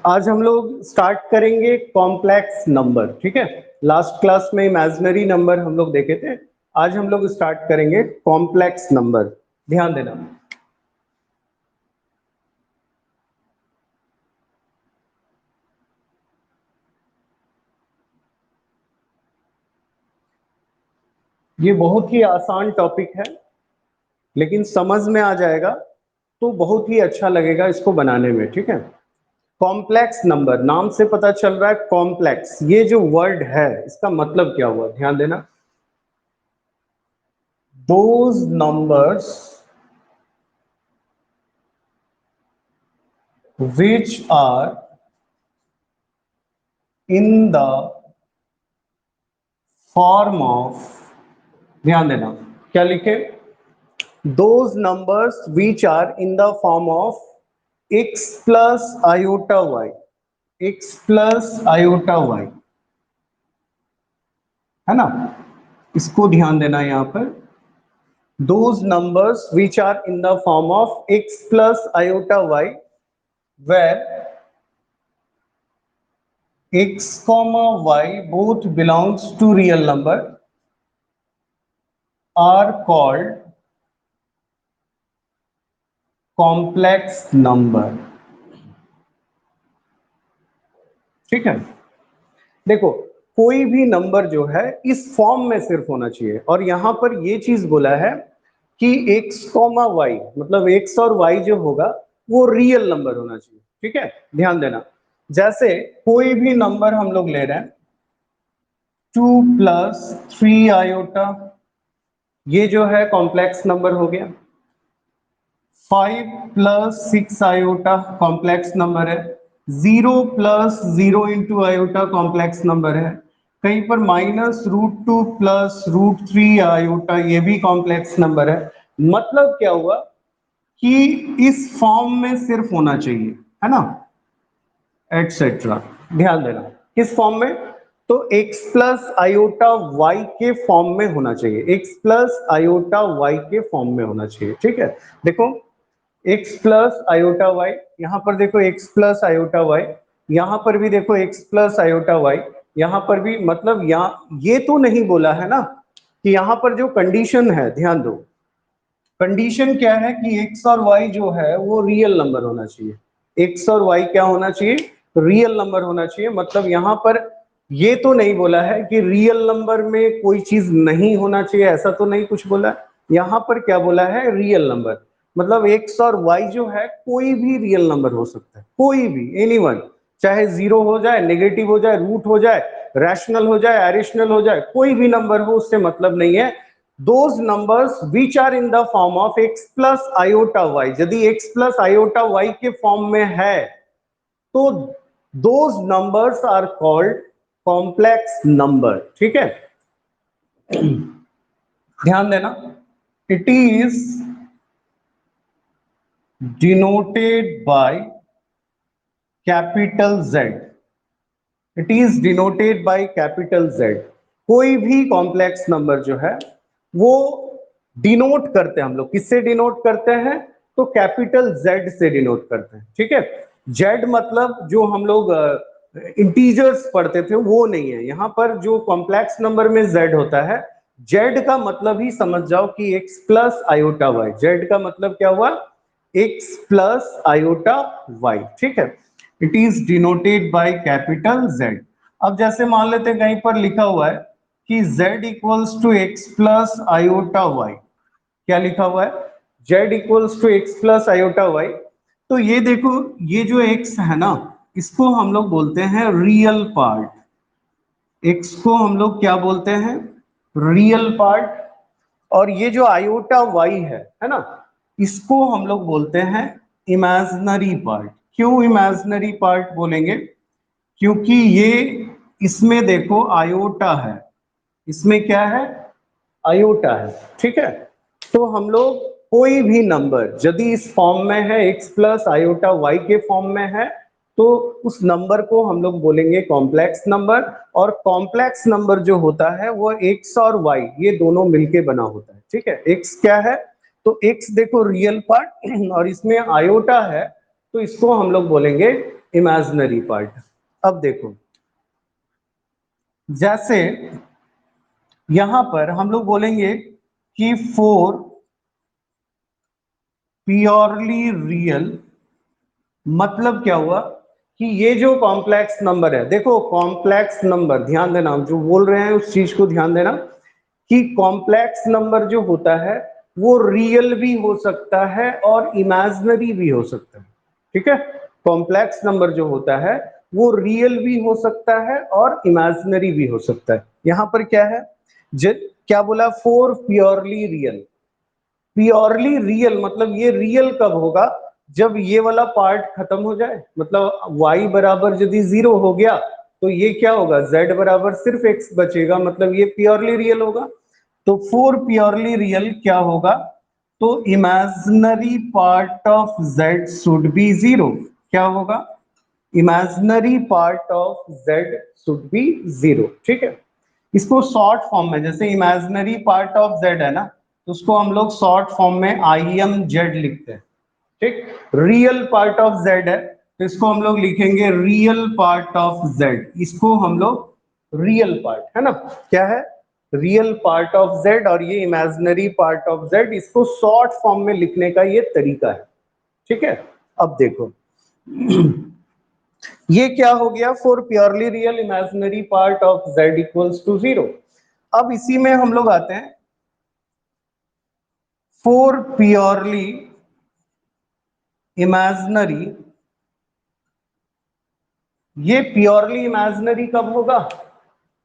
आज हम लोग स्टार्ट करेंगे कॉम्प्लेक्स नंबर, ठीक है। लास्ट क्लास में इमेजिनरी नंबर हम लोग देखे थे, आज हम लोग स्टार्ट करेंगे कॉम्प्लेक्स नंबर। ध्यान देना। ये बहुत ही आसान टॉपिक है, लेकिन समझ में आ जाएगा तो बहुत ही अच्छा लगेगा इसको बनाने में, ठीक है। कॉम्प्लेक्स नंबर, नाम से पता चल रहा है कॉम्प्लेक्स, ये जो वर्ड है इसका मतलब क्या हुआ, ध्यान देना। Those numbers which are in the form of, ध्यान देना क्या लिखे, those numbers which are in the form of x plus iota y, x plus iota y, है ना। इसको ध्यान देना यहां पर, those numbers which are in the form of x plus iota y where x comma y both belongs to real number are called complex number, ठीक है। देखो, कोई भी नंबर जो है इस फॉर्म में सिर्फ होना चाहिए, और यहां पर ये चीज बोला है कि x कॉमा वाई, मतलब x और y जो होगा वो रियल नंबर होना चाहिए, ठीक है। ध्यान देना, जैसे कोई भी नंबर हम लोग ले रहे हैं 2 + 3 आयोटा, ये जो है कॉम्प्लेक्स नंबर हो गया। 5 + 6 आयोटा कॉम्प्लेक्स नंबर है। 0 + 0 × आयोटा कॉम्प्लेक्स नंबर है। कहीं पर -√2 + √3 आयोटा, ये भी कॉम्प्लेक्स नंबर है। मतलब क्या हुआ कि इस फॉर्म में सिर्फ होना चाहिए, है ना, एटसेट्रा। ध्यान देना, किस फॉर्म में, तो x + आयोटा y के फॉर्म में होना चाहिए, x + आयोटा y के फॉर्म में होना चाहिए, ठीक है। देखो x + आयोटा y, यहां पर देखो x + आयोटा y, यहां पर भी देखो x + आयोटा y, यहां पर भी, मतलब यहाँ ये तो नहीं बोला है ना कि यहां पर जो कंडीशन है, ध्यान दो, कंडीशन क्या है कि x और y जो है वो रियल नंबर होना चाहिए। x और y क्या होना चाहिए, रियल नंबर होना चाहिए। मतलब यहां पर ये तो नहीं बोला है कि रियल नंबर में कोई चीज नहीं होना चाहिए, ऐसा तो नहीं कुछ बोला। यहां पर क्या बोला है, रियल नंबर, मतलब x और y जो है कोई भी रियल नंबर हो सकता है, कोई भी, एनीवन, चाहे जीरो हो जाए, नेगेटिव हो जाए, रूट हो जाए, रैशनल हो जाए, एडिशनल हो जाए, कोई भी नंबर हो, उससे मतलब नहीं है। those numbers which are in the form of x plus iota y, यदि x plus iota y के फॉर्म में है तो those numbers are called complex number, ठीक है। ध्यान देना, it is denoted by capital Z, it is denoted by capital Z। कोई भी कॉम्प्लेक्स नंबर जो है वो डिनोट करते हैं हम लोग, किससे डिनोट करते हैं, तो कैपिटल Z से डिनोट करते हैं, ठीक है। Z मतलब जो हम लोग इंटीजर्स पढ़ते थे वो नहीं है, यहां पर जो कॉम्प्लेक्स नंबर में Z होता है, Z का मतलब ही समझ जाओ कि x + आयोटा y, Z का मतलब क्या हुआ, x + आयोटा y, ठीक है। It is denoted by capital Z। अब जैसे मान लेते हैं कहीं पर लिखा हुआ है कि z = x + आयोटा y, क्या लिखा हुआ है, z = x + आयोटा y, तो ये देखो, ये जो x है ना, इसको हम लोग बोलते हैं रियल पार्ट, x को हम लोग क्या बोलते हैं, रियल पार्ट। और ये जो आयोटा y है ना, इसको हम लोग बोलते हैं इमेजिनरी पार्ट। क्यों इमेजिनरी पार्ट बोलेंगे, क्योंकि ये, इसमें देखो आयोटा है, इसमें क्या है, आयोटा है, ठीक है। तो हम लोग कोई भी नंबर यदि इस फॉर्म में है, x + आयोटा y के फॉर्म में है, तो उस नंबर को हम लोग बोलेंगे कॉम्प्लेक्स नंबर। और कॉम्प्लेक्स नंबर जो होता है वो x और y ये दोनों मिलके बना होता है, ठीक है। x क्या है, तो x देखो रियल पार्ट, और इसमें आयोटा है, तो इसको हम लोग बोलेंगे इमेजिनरी पार्ट। अब देखो, जैसे यहां पर हम लोग बोलेंगे कि फोर प्योरली रियल, मतलब क्या हुआ कि ये जो कॉम्प्लेक्स नंबर है, देखो कॉम्प्लेक्स नंबर, ध्यान देना, हम जो बोल रहे हैं उस चीज को ध्यान देना कि कॉम्प्लेक्स नंबर जो होता है वो रियल भी हो सकता है और इमेजिनरी भी हो सकता है। ठीक है, कॉम्प्लेक्स नंबर जो होता है वो रियल भी हो सकता है और इमेजिनरी भी हो सकता है। यहां पर क्या है, क्या बोला, four purely real. Purely real मतलब ये रियल कब होगा, जब ये वाला पार्ट खत्म हो जाए, मतलब y बराबर यदि 0 हो गया तो ये क्या होगा, z बराबर सिर्फ x बचेगा, मतलब ये प्योरली रियल होगा। तो फोर प्योरली रियल क्या होगा, तो imaginary part of z should be 0। क्या होगा, imaginary part of z should be 0। ठीक है, इसको शॉर्ट फॉर्म में, जैसे इमेजिनरी पार्ट ऑफ z है ना, तो उसको हम लोग शॉर्ट फॉर्म में आई एम जेड लिखते हैं। ठीक, रियल पार्ट ऑफ z है तो इसको हम लोग लिखेंगे रियल पार्ट ऑफ z। इसको हम लोग रियल पार्ट, है ना, क्या है, रियल पार्ट ऑफ z, और ये इमेजिनरी पार्ट ऑफ z, इसको शॉर्ट फॉर्म में लिखने का ये तरीका है। ठीक है, अब देखो ये क्या हो गया, for purely real imaginary part of z equals to 0। अब इसी में हम लोग आते हैं फॉर प्योरली इमेजिनरी। ये प्योरली इमेजिनरी कब होगा,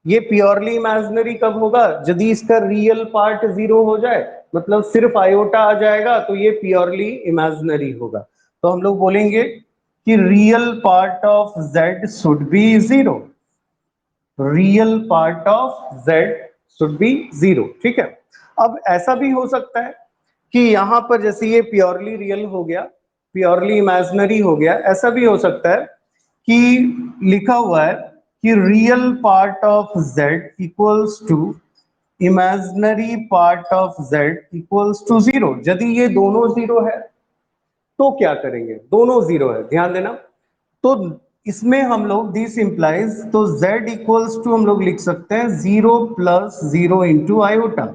ये प्योरली इमेजिनरी कब होगा, यदि इसका रियल पार्ट 0 हो जाए, मतलब सिर्फ आयोटा आ जाएगा, तो ये प्योरली इमेजिनरी होगा। तो हम लोग बोलेंगे कि real part of z should be 0। Real part of z should be 0। ठीक है, अब ऐसा भी हो सकता है कि यहां पर जैसे ये प्योरली रियल हो गया, प्योरली इमेजिनरी हो गया, ऐसा भी हो सकता है कि लिखा हुआ है कि real part of z equals to imaginary part of z equals to 0। यदि ये दोनों 0 है तो क्या करेंगे, दोनों 0 है, ध्यान देना। तो इसमें हम लोग दिस इंप्लाइज, तो z इक्वल्स टू हम लोग लिख सकते हैं 0 plus 0 into iota,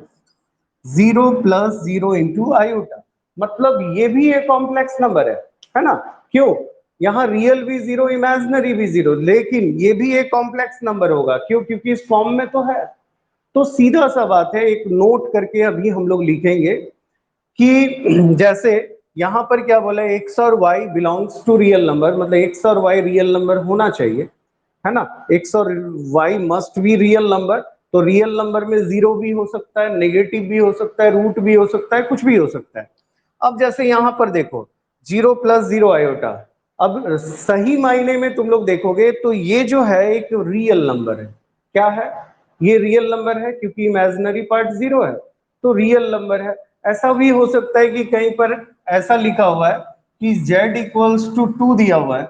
0 plus 0 into iota, मतलब ये भी एक कॉम्प्लेक्स नंबर है ना, क्यों, यहाँ रियल भी 0 इमेजिनरी भी 0, लेकिन ये भी एक कॉम्प्लेक्स नंबर होगा, क्यों, क्योंकि इस फॉर्म में तो है। तो सीधा सा बात है, एक नोट करके अभी हम लोग लिखेंगे कि जैसे यहां पर क्या बोला, एक्स और y belongs to real number, मतलब एक्स और वाई रियल नंबर होना चाहिए, है ना, एक्स और y must be real number. तो रियल नंबर में 0 भी हो सकता है, नेगेटिव भी हो सकता है, रूट भी हो सकता है, कुछ भी हो सकता है। अब जैसे यहां पर देखो 0 प्लस 0 आयोटा, अब सही मायने में तुम लोग देखोगे तो ये जो है एक रियल नंबर है। क्या है, ये रियल नंबर है, क्योंकि इमेजिनरी पार्ट 0 है तो रियल नंबर है। ऐसा भी हो सकता है कि कहीं पर ऐसा लिखा हुआ है कि z इक्वल्स टू 2 दिया हुआ है,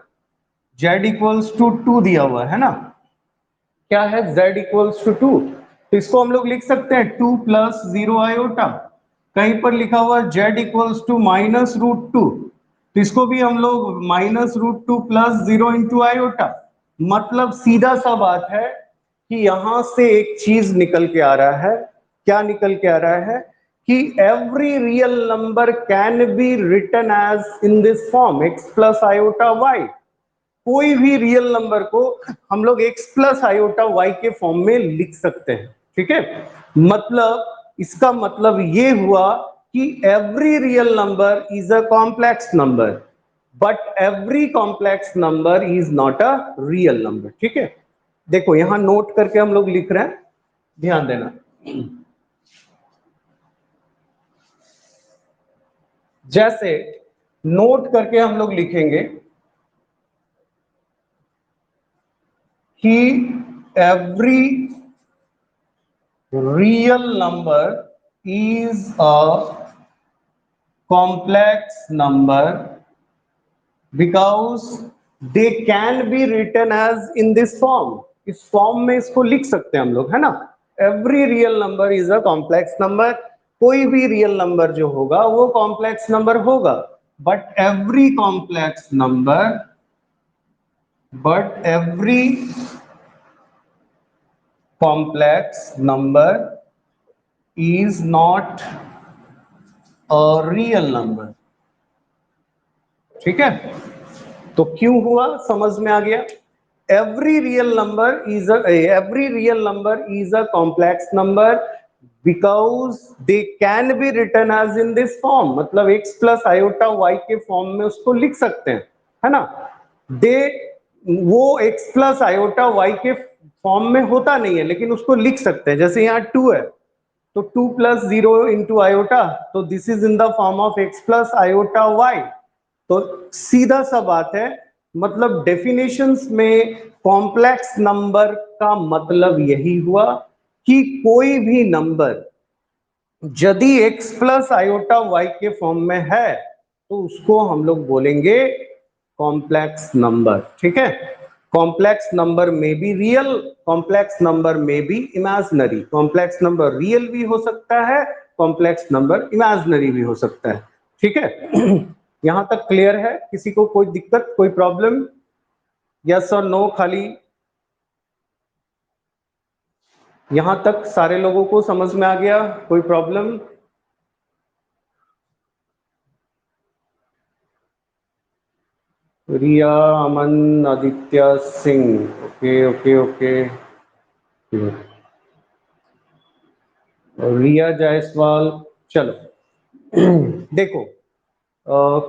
z इक्वल्स टू 2 दिया हुआ है ना, क्या है, z इक्वल्स टू 2, तो इसको हम लोग लिख सकते हैं 2 प्लस 0 आयोटा। कहीं पर लिखा हुआ z equals to minus root 2, तो इसको भी हम लोग minus root 2 plus 0 into iota. मतलब सीधा सा बात है कि यहां से एक चीज निकल के आ रहा है, क्या निकल के आ रहा है कि every real number can be written as in this form x plus iota y। कोई भी रियल नंबर को हम लोग x प्लस आयोटा y के फॉर्म में लिख सकते हैं। ठीक है, मतलब इसका मतलब ये हुआ कि every real number is a complex number, but every complex number is not a real number. ठीक है, देखो यहां नोट करके हम लोग लिख रहे हैं, ध्यान देना। जैसे नोट करके हम लोग लिखेंगे कि every real number is a complex number because they can be written as in this form। इस फॉर्म में इसको लिख सकते हैं हम लोग, है ना, every real number is a complex number. कोई भी रियल नंबर जो होगा वो कॉम्प्लेक्स नंबर होगा, but every complex number is not a real number. ठीक है, तो क्यों हुआ समझ में आ गया. every real number is a complex number because they can be written as in this form. मतलब x plus iota y के फॉर्म में उसको लिख सकते हैं, है ना. दे वो x plus iota y के फॉर्म में होता नहीं है, लेकिन उसको लिख सकते हैं. जैसे यहाँ 2 है, तो 2 plus 0 into iota, तो this is in the form of x plus iota y. तो सीधा सा बात है, मतलब डेफिनेशंस में कॉम्प्लेक्स नंबर का मतलब यही हुआ कि कोई भी नंबर यदि x प्लस आयोटा y के फॉर्म में है तो उसको हम लोग बोलेंगे कॉम्प्लेक्स नंबर. ठीक है, कॉम्प्लेक्स नंबर में भी रियल, कॉम्प्लेक्स नंबर में भी इमेजिनरी. कॉम्प्लेक्स नंबर रियल भी हो सकता है, कॉम्प्लेक्स नंबर इमेजिनरी भी हो सकता है. ठीक है, यहां तक क्लियर है? किसी को कोई दिक्कत, कोई प्रॉब्लम? यस और नो खाली. यहां तक सारे लोगों को समझ में आ गया? कोई problem? Riya, Aman, Aditya Singh. Okay okay okay. Riya Jaiswal. चलो देखो,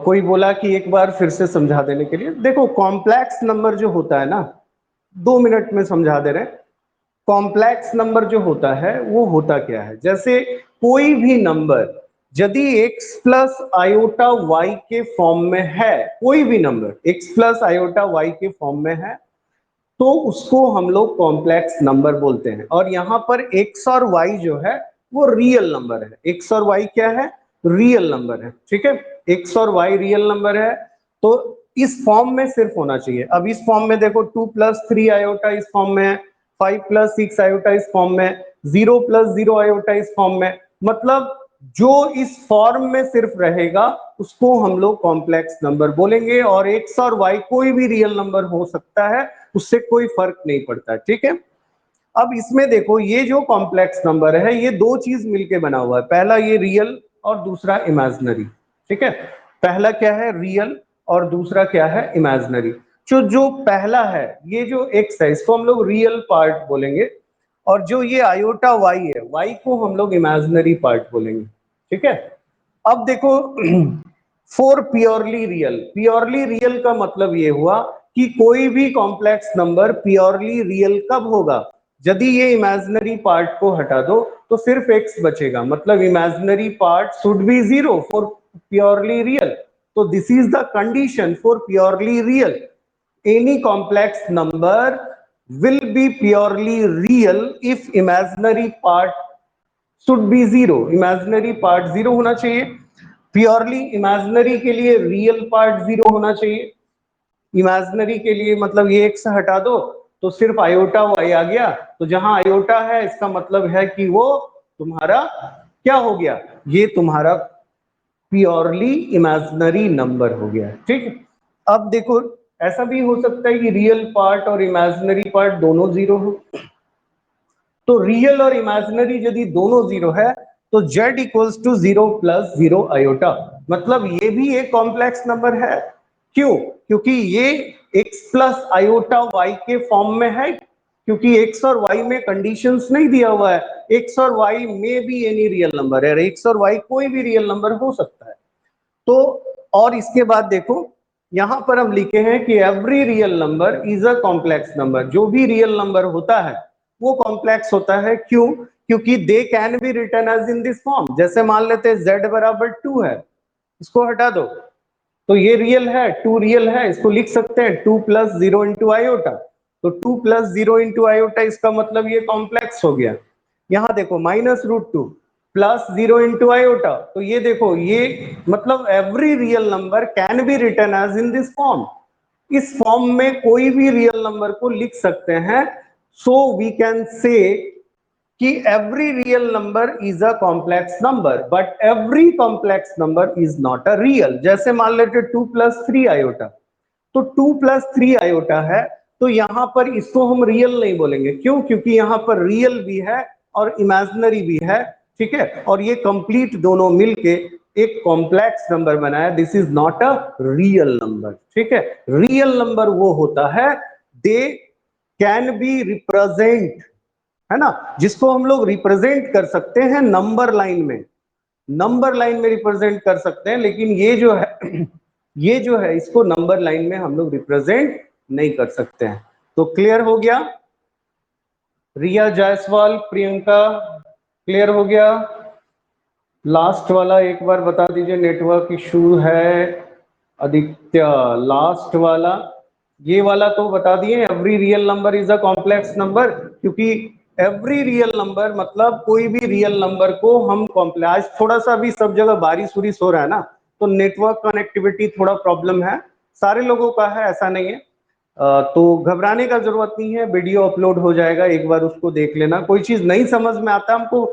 कोई बोला कि एक बार फिर से समझा देने के लिए. देखो, कॉम्प्लेक्स नंबर जो होता है ना, 2 मिनट में समझा दे रहे हैं. कॉम्प्लेक्स नंबर जो होता है वो होता क्या है, जैसे कोई भी नंबर यदि x प्लस आयोटा y के फॉर्म में है, कोई भी number x plus iota y के फॉर्म में है, तो उसको हम लोग कॉम्प्लेक्स नंबर बोलते हैं. और यहाँ पर x और y जो है वो रियल नंबर है. x और y क्या है? रियल नंबर है. ठीक है, x और y रियल नंबर है, तो इस फॉर्म में सिर्फ होना चाहिए. अब इस फॉर्म में देखो, 2 प्लस 3 आयोटा इस फॉर्म में है, 5 प्लस 6 आयोटा इस फॉर्म में, 0 प्लस 0 आयोटा इस फॉर्म में. मतलब जो इस फॉर्म में सिर्फ रहेगा उसको हम लोग कॉम्प्लेक्स नंबर बोलेंगे. और x और y कोई भी रियल नंबर हो सकता है, उससे कोई फर्क नहीं पड़ता. ठीक है, अब इसमें देखो, ये जो कॉम्प्लेक्स नंबर है ये दो चीज मिलके बना हुआ है. पहला ये रियल और दूसरा इमेजिनरी. ठीक है, पहला क्या है? रियल, और दूसरा क्या है? इमेजिनरी. जो पहला है, ये जो x है, इसको हम लोग रियल पार्ट बोलेंगे, और जो ये आयोटा y है, y को हम लोग इमेजिनरी पार्ट बोलेंगे. ठीक है, अब देखो फॉर प्योरली रियल का मतलब ये हुआ कि कोई भी कॉम्प्लेक्स नंबर प्योरली रियल कब होगा? यदि ये इमेजिनरी पार्ट को हटा दो तो सिर्फ x बचेगा. मतलब imaginary part should be 0 for purely real. तो this is the condition for purely real. Any complex number will be purely real if imaginary part should be 0. Imaginary part 0 होना चाहिए. प्योरली इमेजिनरी के लिए real part 0 होना चाहिए. Imaginary के लिए मतलब ये x हटा दो तो सिर्फ आयोटा y आ गया. तो जहां आयोटा है इसका मतलब है कि वो तुम्हारा क्या हो गया? ये तुम्हारा प्योरली इमेजिनरी नंबर हो गया. ठीक है, अब देखो, ऐसा भी हो सकता है कि रियल पार्ट और इमेजिनरी पार्ट दोनों 0 हो. तो रियल और इमेजिनरी यदि दोनों 0 है तो z equals to 0 plus 0 iota. मतलब ये भी एक कॉम्प्लेक्स नंबर है. क्यों? क्योंकि ये x प्लस आयोटा y के फॉर्म में है, क्योंकि x और y में कंडीशंस नहीं दिया हुआ है. x और y में भी एनी रियल नंबर है, x और y कोई भी रियल नंबर हो सकता है. तो और इसके बाद देखो, यहां पर हम लिखे हैं कि every real number is a complex number. जो भी रियल नंबर होता है वो कॉम्प्लेक्स होता है. क्यों? क्योंकि they can be written as in this form. जैसे मान लेते हैं z बराबर 2 है, इसको हटा दो तो ये रियल है, 2 रियल है, इसको लिख सकते हैं 2 प्लस 0 इंटू आयोटा. तो 2 प्लस 0 इंटू आयोटा, इसका मतलब ये कॉम्प्लेक्स हो गया. यहां देखो -√2 प्लस 0 इंटू आयोटा, तो ये देखो, ये मतलब every real number can be written as in this form. इस फॉर्म में कोई भी रियल नंबर को लिख सकते हैं. सो वी कैन से कि every real number is a complex number but every complex number is not a real। जैसे मान लेते 2 + 3 आयोटा, तो 2 + 3 आयोटा है, तो यहां पर इसको हम रियल नहीं बोलेंगे। क्यों? क्योंकि यहां पर रियल भी है और इमेजिनरी भी है, ठीक है, और ये कंप्लीट दोनों मिलके एक कॉम्प्लेक्स नंबर बनाया। This is not a real number, ठीक है। रियल नंबर वो होता है दे कैन बी रिप्रेजेंट, है ना, जिसको हम लोग रिप्रेजेंट कर सकते हैं नंबर लाइन में, नंबर लाइन में रिप्रेजेंट कर सकते हैं, लेकिन ये जो है ये जो है इसको नंबर लाइन में हम लोग रिप्रेजेंट नहीं कर सकते हैं। तो क्लियर हो गया? रिया जायसवाल, प्रियंका, क्लियर हो गया? लास्ट वाला एक बार बता दीजिए, नेटवर्क इशू है। आदित्य, लास्ट वाला, ये वाला तो बता दिए, every real number is a complex number, क्योंकि एवरी रियल नंबर मतलब कोई भी रियल नंबर को हम कॉम्प्लेक्स। थोड़ा सा भी सब जगह बारिश उरिश हो रहा है ना, तो नेटवर्क कनेक्टिविटी थोड़ा प्रॉब्लम है, सारे लोगों का है, ऐसा नहीं है। तो घबराने का जरूरत नहीं है, वीडियो अपलोड हो जाएगा, एक बार उसको देख लेना। कोई चीज नहीं समझ में आता हमको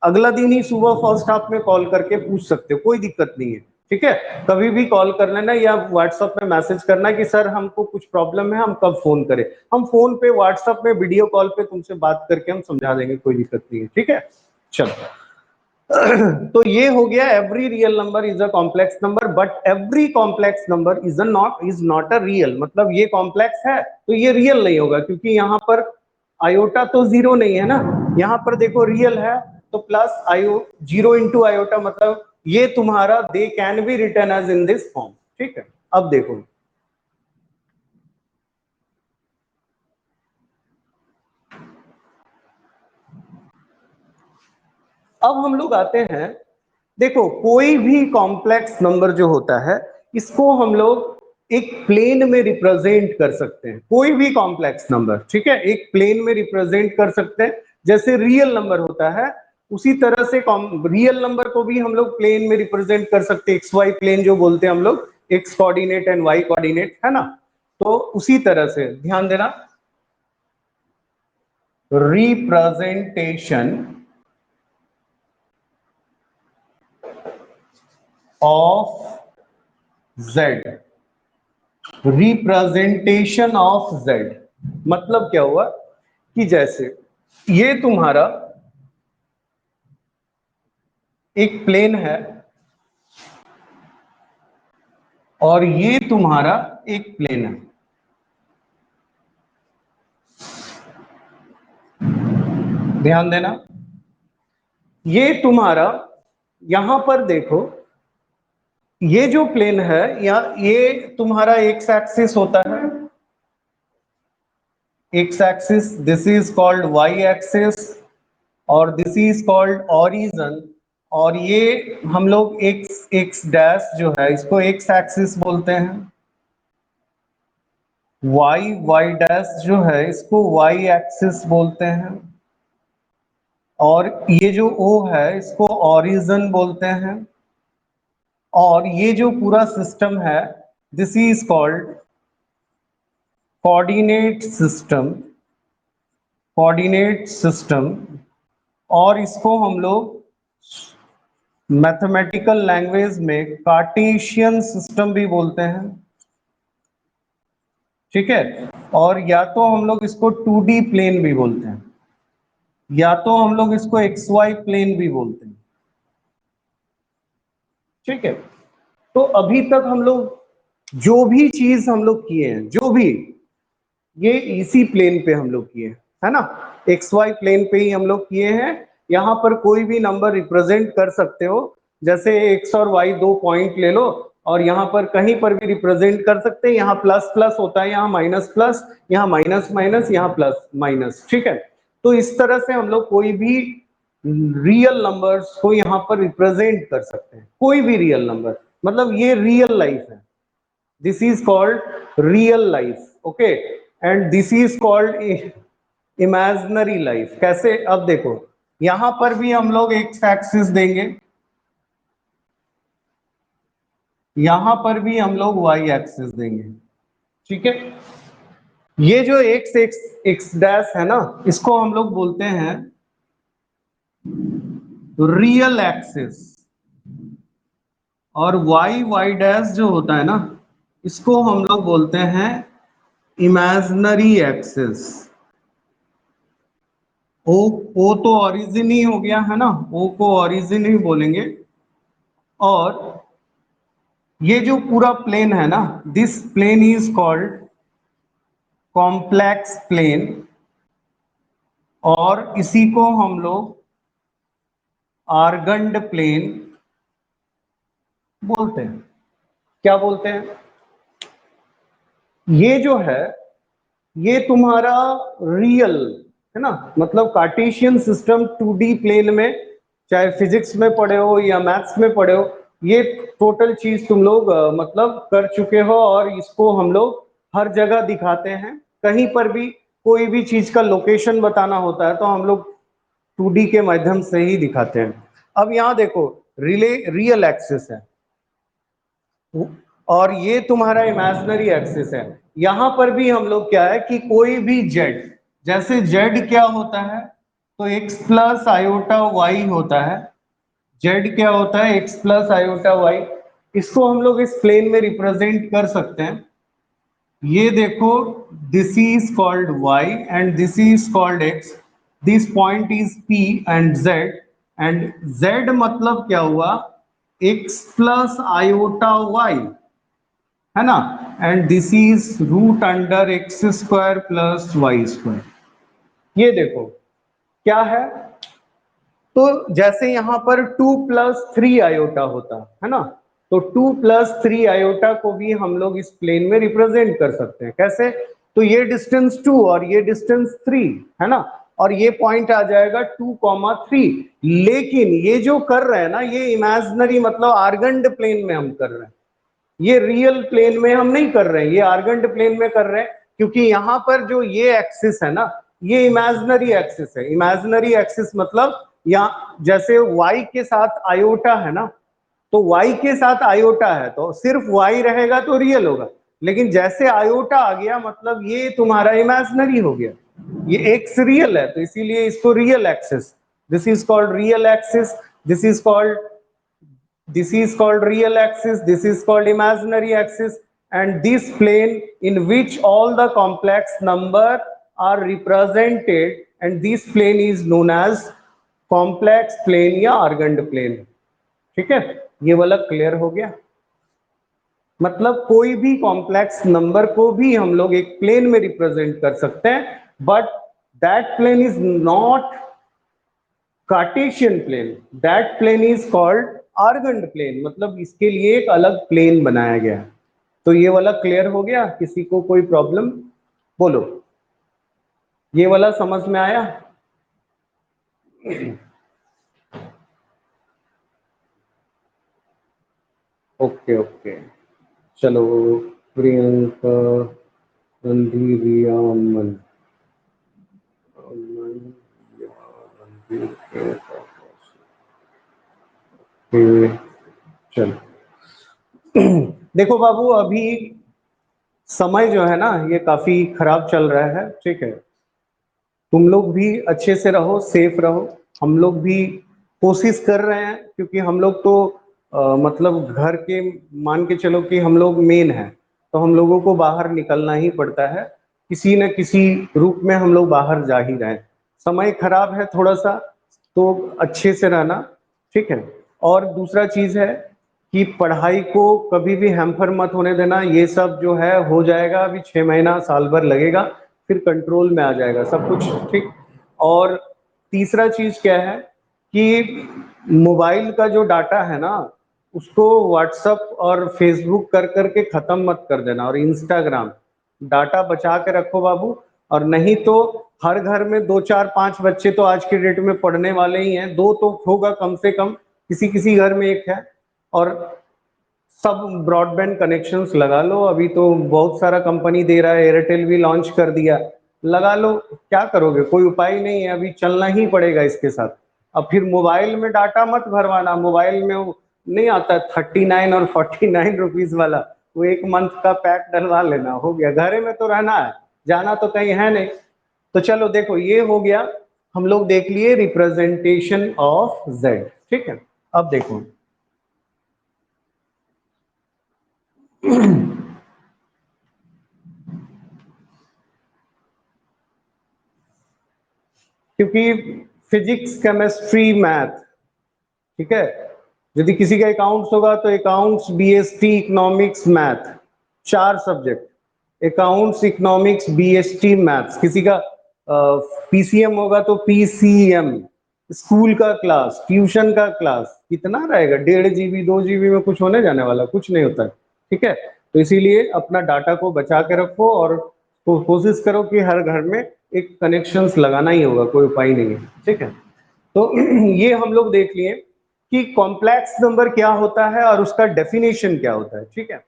अगला दिन ही सुबह फर्स्ट हाफ में कॉल करके पूछ सकते हो, कोई दिक्कत नहीं है, ठीक है। कभी भी कॉल कर लेना या व्हाट्सएप में मैसेज करना कि सर हमको कुछ प्रॉब्लम है, हम कब फोन करें। हम फोन पे, व्हाट्सएप में, वीडियो कॉल पे तुमसे बात करके हम समझा देंगे, कोई दिक्कत नहीं है, ठीक है। चलो तो ये हो गया, every real number is a complex number but every complex number is not a real. मतलब ये कॉम्प्लेक्स है तो ये रियल नहीं होगा, क्योंकि यहाँ पर आयोटा तो जीरो नहीं है ना, यहाँ पर देखो रियल है, तो प्लस आयो 0 × आयोटा, मतलब ये तुम्हारा they can be written as in this form, ठीक है। अब देखो, अब हम लोग आते हैं, देखो कोई भी कॉम्प्लेक्स नंबर जो होता है इसको हम लोग एक प्लेन में रिप्रेजेंट कर सकते हैं। कोई भी कॉम्प्लेक्स नंबर, ठीक है, एक प्लेन में रिप्रेजेंट कर सकते हैं। जैसे रियल नंबर होता है उसी तरह से रियल नंबर को भी हम लोग प्लेन में रिप्रेजेंट कर सकते हैं, एक्स वाई प्लेन जो बोलते हैं हम लोग, x coordinate and y coordinate, है ना। तो उसी तरह से ध्यान देना, representation of z, representation of z मतलब क्या हुआ कि जैसे ये तुम्हारा एक प्लेन है और ये तुम्हारा एक प्लेन है, ध्यान देना। ये तुम्हारा यहां पर देखो, ये जो प्लेन है या ये तुम्हारा एक्स एक्सिस होता है, x axis, this is called y axis, और दिस इज कॉल्ड ऑरिजन, और ये हम लोग एक्स एक्स डैश जो है इसको एक्स एक्सिस बोलते हैं, वाई वाई डैश जो है इसको वाई एक्सिस बोलते हैं, और ये जो ओ है इसको ऑरिजन बोलते हैं, और ये जो पूरा सिस्टम है this is called coordinate system, coordinate system, और इसको हम लोग मैथमेटिकल लैंग्वेज में कार्टेशियन सिस्टम भी बोलते हैं, ठीक है। और या तो हम लोग इसको 2D प्लेन भी बोलते हैं, या तो हम लोग इसको एक्स वाई प्लेन भी बोलते हैं, ठीक है। तो अभी तक हम लोग जो भी चीज हम लोग किए हैं, जो भी, ये इसी प्लेन पे हम लोग किए हैं, है ना, एक्स वाई प्लेन पे ही हम लोग किए हैं। यहाँ पर कोई भी नंबर रिप्रेजेंट कर सकते हो, जैसे एक्स और वाई दो पॉइंट ले लो और यहाँ पर कहीं पर भी रिप्रेजेंट कर सकते हैं। यहाँ प्लस प्लस होता है, यहाँ माइनस प्लस, यहाँ माइनस माइनस, यहाँ प्लस माइनस, ठीक है। तो इस तरह से हम लोग कोई भी रियल नंबर्स को यहाँ पर रिप्रेजेंट कर सकते हैं, कोई भी रियल नंबर, मतलब ये रियल लाइफ है, this is called real life, okay, and this is called imaginary life. कैसे? अब देखो यहां पर भी हम लोग एक्स एक्सिस देंगे, यहां पर भी हम लोग वाई एक्सिस देंगे, ठीक है। ये जो एक्स एक्स एक्स डैश है ना, इसको हम लोग बोलते हैं रियल एक्सिस, और वाई वाई डैश जो होता है ना, इसको हम लोग बोलते हैं इमेजिनरी एक्सिस। ओ तो ओरिजिन ही हो गया है ना, ओ को ओरिजिन ही बोलेंगे। और ये जो पूरा प्लेन है ना, this plane is called complex plane, और इसी को हम लोग आर्गंड प्लेन बोलते हैं। क्या बोलते हैं? ये जो है, ये तुम्हारा रियल है ना, मतलब कार्टेशियन सिस्टम 2D प्लेन में, चाहे फिजिक्स में पढ़े हो या मैथ्स में पढ़े हो, ये टोटल चीज तुम लोग मतलब कर चुके हो, और इसको हम लोग हर जगह दिखाते हैं। कहीं पर भी कोई भी चीज का लोकेशन बताना होता है तो हम लोग 2D के माध्यम से ही दिखाते हैं। अब यहाँ देखो, रियल एक्सिस है और ये तुम्हारा इमेजिनरी एक्सिस है। यहां पर भी हम लोग क्या है कि कोई भी जेड, जैसे जेड क्या होता है, तो एक्स प्लस आयोटा वाई होता है। जेड क्या होता है? X plus iota y. इसको हम लोग इस प्लेन में रिप्रेजेंट कर सकते हैं। ये देखो, this is called y and this is called x, this point is P and z, and z मतलब क्या हुआ? एक्स प्लस आयोटा वाई, है ना, and this is root under x square plus y square. ये देखो क्या है, तो जैसे यहां पर 2 + 3 आयोटा होता है ना, तो 2 + 3 आयोटा को भी हम लोग इस प्लेन में रिप्रेजेंट कर सकते हैं। कैसे? तो ये डिस्टेंस 2 और ये डिस्टेंस 3 है ना, और ये पॉइंट आ जाएगा 2, 3। लेकिन ये जो कर रहे हैं ना, ये इमेजिनरी मतलब आर्गंड प्लेन में हम कर रहे हैं, ये रियल प्लेन में हम नहीं कर रहे हैं, ये आर्गंड प्लेन में कर रहे हैं। क्योंकि यहां पर जो ये एक्सिस है ना, ये इमेजिनरी एक्सिस है। इमेजिनरी एक्सिस मतलब यहाँ जैसे y के साथ आयोटा है ना, तो y के साथ आयोटा है तो सिर्फ y रहेगा तो रियल होगा, लेकिन जैसे आयोटा आ गया मतलब ये तुम्हारा इमेजिनरी हो गया। ये x रियल है तो इसीलिए इसको real axis, this is called real axis, this is called, this is called real axis, this is called imaginary axis, and this plane in which all the complex number are represented, and this plane is known as complex plane या argand plane। ठीक है, ये वाला clear हो गया। मतलब कोई भी कॉम्प्लेक्स नंबर को भी हम लोग एक प्लेन में रिप्रेजेंट कर सकते हैं, but that plane is not Cartesian plane, that plane is called Argand plane, मतलब इसके लिए एक अलग प्लेन बनाया गया है। तो ये वाला क्लियर हो गया? किसी को कोई प्रॉब्लम? बोलो, ये वाला समझ में आया? ओके ओके, चलो। प्रियंका, रणधीर, रिया, अमन, अमन, रिया, रणधीर, प्रियंका, चलो। देखो बाबू, अभी समय जो है ना ये काफी खराब चल रहा है, ठीक है। तुम लोग भी अच्छे से रहो, सेफ रहो। हम लोग भी कोशिश कर रहे हैं, क्योंकि हम लोग तो मतलब घर के, मान के चलो कि हम लोग मेन हैं, तो हम लोगों को बाहर निकलना ही पड़ता है, किसी न किसी रूप में हम लोग बाहर जा ही रहे हैं। समय खराब है थोड़ा सा, तो अच्छे से रहना, ठीक है। और दूसरा चीज है कि पढ़ाई को कभी भी हैम्पर मत होने देना। ये सब जो है हो जाएगा, अभी 6 महीना साल भर लगेगा, फिर कंट्रोल में आ जाएगा सब कुछ, ठीक। और तीसरा चीज क्या है कि मोबाइल का जो डाटा है ना, उसको व्हाट्सअप और फेसबुक कर करके खत्म मत कर देना, और इंस्टाग्राम, डाटा बचा के रखो बाबू। और नहीं तो हर घर में 2, 4, 5 बच्चे तो आज के डेट में पढ़ने वाले ही हैं, दो तो होगा कम से कम, किसी किसी घर में एक है। और सब ब्रॉडबैंड कनेक्शंस लगा लो, अभी तो बहुत सारा कंपनी दे रहा है, एयरटेल भी लॉन्च कर दिया, लगा लो। क्या करोगे, कोई उपाय नहीं है, अभी चलना ही पड़ेगा इसके साथ। अब फिर मोबाइल में डाटा मत भरवाना, मोबाइल में वो नहीं आता 39 और 49 रुपीज वाला, वो 1 मंथ का पैक डलवा लेना, हो गया। घरे में तो रहना है, जाना तो कहीं है नहीं। तो चलो देखो, ये हो गया। हम लोग देख लिए रिप्रेजेंटेशन ऑफ जेड, ठीक है। अब देखो क्योंकि फिजिक्स, केमिस्ट्री, मैथ, ठीक है, यदि किसी का अकाउंट्स होगा तो अकाउंट्स, बीएसटी, इकोनॉमिक्स, मैथ, चार subject, accounts, economics, BST, maths. किसी का पीसीएम होगा तो पीसीएम, स्कूल का क्लास, ट्यूशन का क्लास, कितना रहेगा, 1.5 GB 2 GB में कुछ होने जाने वाला कुछ नहीं होता है, ठीक है। तो इसीलिए अपना डाटा को बचा के रखो और कोशिश करो कि हर घर में एक कनेक्शंस लगाना ही होगा, कोई उपाय नहीं है, ठीक है। तो ये हम लोग देख लिए कि कॉम्प्लेक्स नंबर क्या होता है और उसका डेफिनेशन क्या होता है, ठीक है।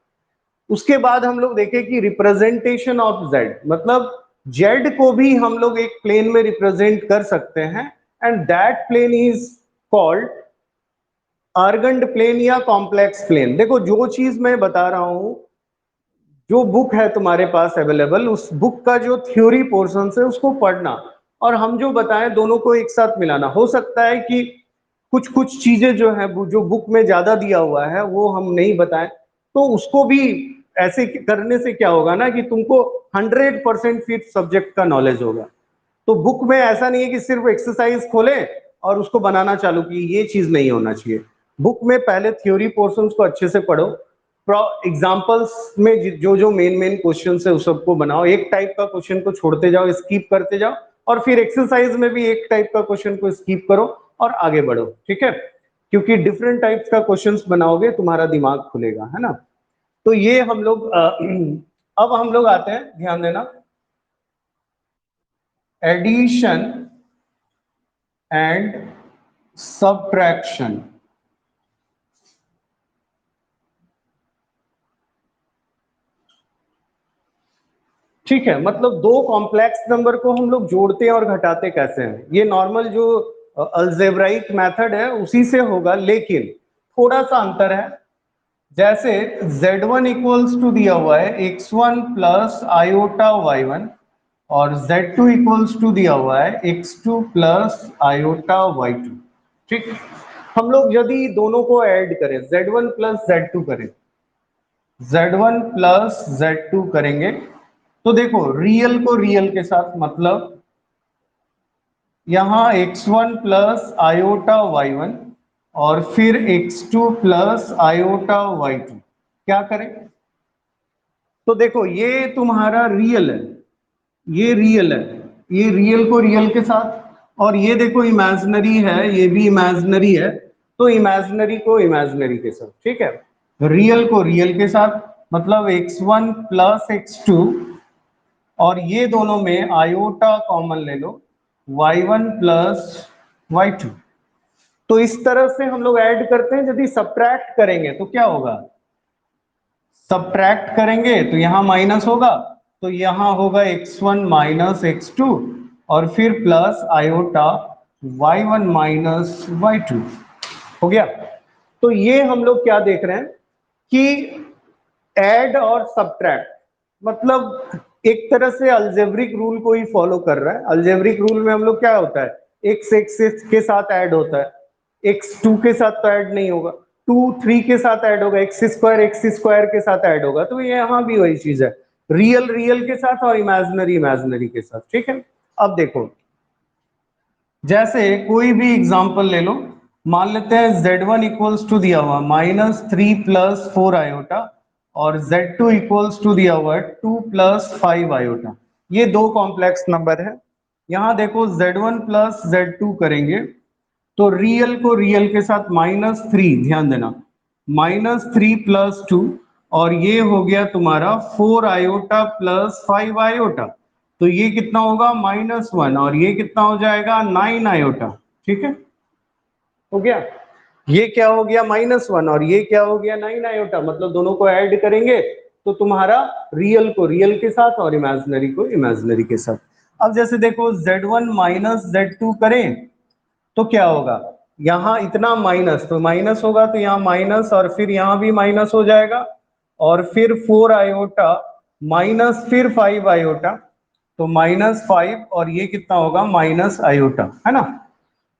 उसके बाद हम लोग देखें कि रिप्रेजेंटेशन ऑफ जेड, मतलब जेड को भी हम लोग एक प्लेन में रिप्रेजेंट कर सकते हैं, and that plane is called Argand plane या कॉम्प्लेक्स प्लेन। देखो जो चीज मैं बता रहा हूं, जो बुक है तुम्हारे पास अवेलेबल, उस बुक का जो थ्योरी पोर्शन है उसको पढ़ना, और हम जो बताएं दोनों को एक साथ मिलाना। हो सकता है कि कुछ कुछ चीजें जो है जो बुक में ज्यादा दिया हुआ है वो हम नहीं बताएं, तो उसको भी ऐसे करने से क्या होगा ना कि तुमको 100% फिट सब्जेक्ट का नॉलेज होगा। तो बुक में ऐसा नहीं है कि सिर्फ एक्सरसाइज खोलें और उसको बनाना चालू की, ये चीज नहीं होना चाहिए। बुक में पहले थ्योरी पोर्शंस को अच्छे से पढ़ो, एग्जाम्पल्स में जो जो मेन मेन क्वेश्चन है उस सबको बनाओ, एक टाइप का क्वेश्चन को छोड़ते जाओ, स्किप करते जाओ, और फिर एक्सरसाइज में भी एक टाइप का क्वेश्चन को स्किप करो और आगे बढ़ो, ठीक है। क्योंकि डिफरेंट टाइप्स का क्वेश्चंस बनाओगे तुम्हारा दिमाग खुलेगा, है ना। तो ये हम लोग अब हम लोग आते हैं, ध्यान देना, एडिशन एंड सब्ट्रैक्शन। ठीक है, मतलब दो कॉम्प्लेक्स नंबर को हम लोग जोड़ते हैं और घटाते कैसे हैं, ये नॉर्मल जो अलजेब्राइक मेथड है उसी से होगा, लेकिन थोड़ा सा अंतर है। जैसे z1 इक्वल्स टू दिया हुआ है x1 प्लस आयोटा y1, और z2 इक्वल्स टू दिया हुआ है x2 प्लस आयोटा y2, ठीक। हम लोग यदि दोनों को ऐड करें, z1 प्लस z2 करें, z1 प्लस z2 करेंगे, तो देखो रियल को रियल के साथ, मतलब यहां x1 प्लस आयोटा y1 और फिर x2 प्लस आयोटा y2, क्या करें, तो देखो ये तुम्हारा रियल है, ये रियल है, ये रियल को रियल के साथ, और ये देखो इमेजिनरी है, ये भी इमेजिनरी है, तो इमेजिनरी को इमेजिनरी के साथ, ठीक है। रियल को रियल के साथ, मतलब x1 प्लस x2, और ये दोनों में आयोटा कॉमन ले लो, y1 प्लस y2। तो इस तरह से हम लोग ऐड करते हैं। यदि सब्ट्रैक्ट करेंगे तो क्या होगा, सब्ट्रैक्ट करेंगे तो यहां माइनस होगा, तो यहां होगा x1 माइनस x2 और फिर plus iota y1 minus y2, हो गया। तो ये हम लोग क्या देख रहे हैं कि ऐड और सब्ट्रैक्ट, मतलब एक तरह से अलजेब्रिक रूल को ही फॉलो कर रहा है। अलजेब्रिक रूल में हम लोग क्या होता है, x के साथ ऐड होता है, x2 के साथ तो ऐड नहीं होगा, 2 3 के साथ ऐड होगा, x स्क्वायर के साथ ऐड होगा। तो ये यहां भी वही चीज है, रियल रियल के साथ और इमेजिनरी इमेजिनरी के साथ, ठीक है। अब देखो, जैसे कोई भी एग्जांपल ले लो, मान लेते हैं z1 इक्वल्स टू दिया हुआ -3 + 4 आयोटा, और z2 इक्वल्स टू दिया हुआ है 2 + 5 आयोटा। ये दो कॉम्प्लेक्स नंबर है। यहां देखो z1 प्लस z2 करेंगे तो रियल को रियल के साथ -3, ध्यान देना, -3 + 2, और ये हो गया तुम्हारा 4 आयोटा प्लस 5 आयोटा, तो ये कितना होगा -1, और ये कितना हो जाएगा 9 आयोटा, ठीक है, हो गया। ये क्या हो गया -1 और ये क्या हो गया 9 आयोटा, मतलब दोनों को ऐड करेंगे तो तुम्हारा रियल को रियल के साथ और इमेजिनरी को इमेजिनरी के साथ। अब जैसे देखो z1 माइनस z2 करें तो क्या होगा, यहां इतना माइनस तो माइनस होगा, तो यहां माइनस और फिर यहां भी माइनस हो जाएगा, और फिर 4 आयोटा माइनस फिर 5 आयोटा, तो -5 और ये कितना होगा माइनस आयोटा, है ना।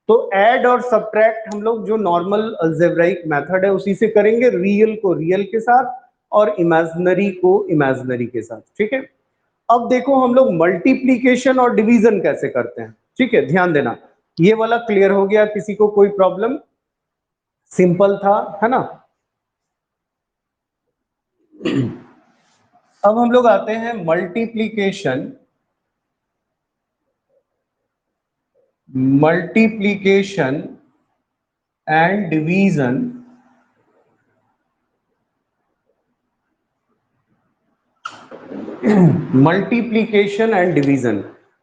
तो ऐड और सब्ट्रैक्ट हम लोग जो नॉर्मल अलजेब्राइक मेथड है उसी से करेंगे, रियल को रियल के साथ और इमेजिनरी को इमेजिनरी के साथ, ठीक है। अब देखो हम लोग मल्टीप्लीकेशन और डिवीजन कैसे करते हैं, ठीक है, ध्यान देना। ये वाला क्लियर हो गया, किसी को कोई प्रॉब्लम? सिंपल था, है ना। अब हम लोग आते हैं multiplication, multiplication and division. Multiplication and division,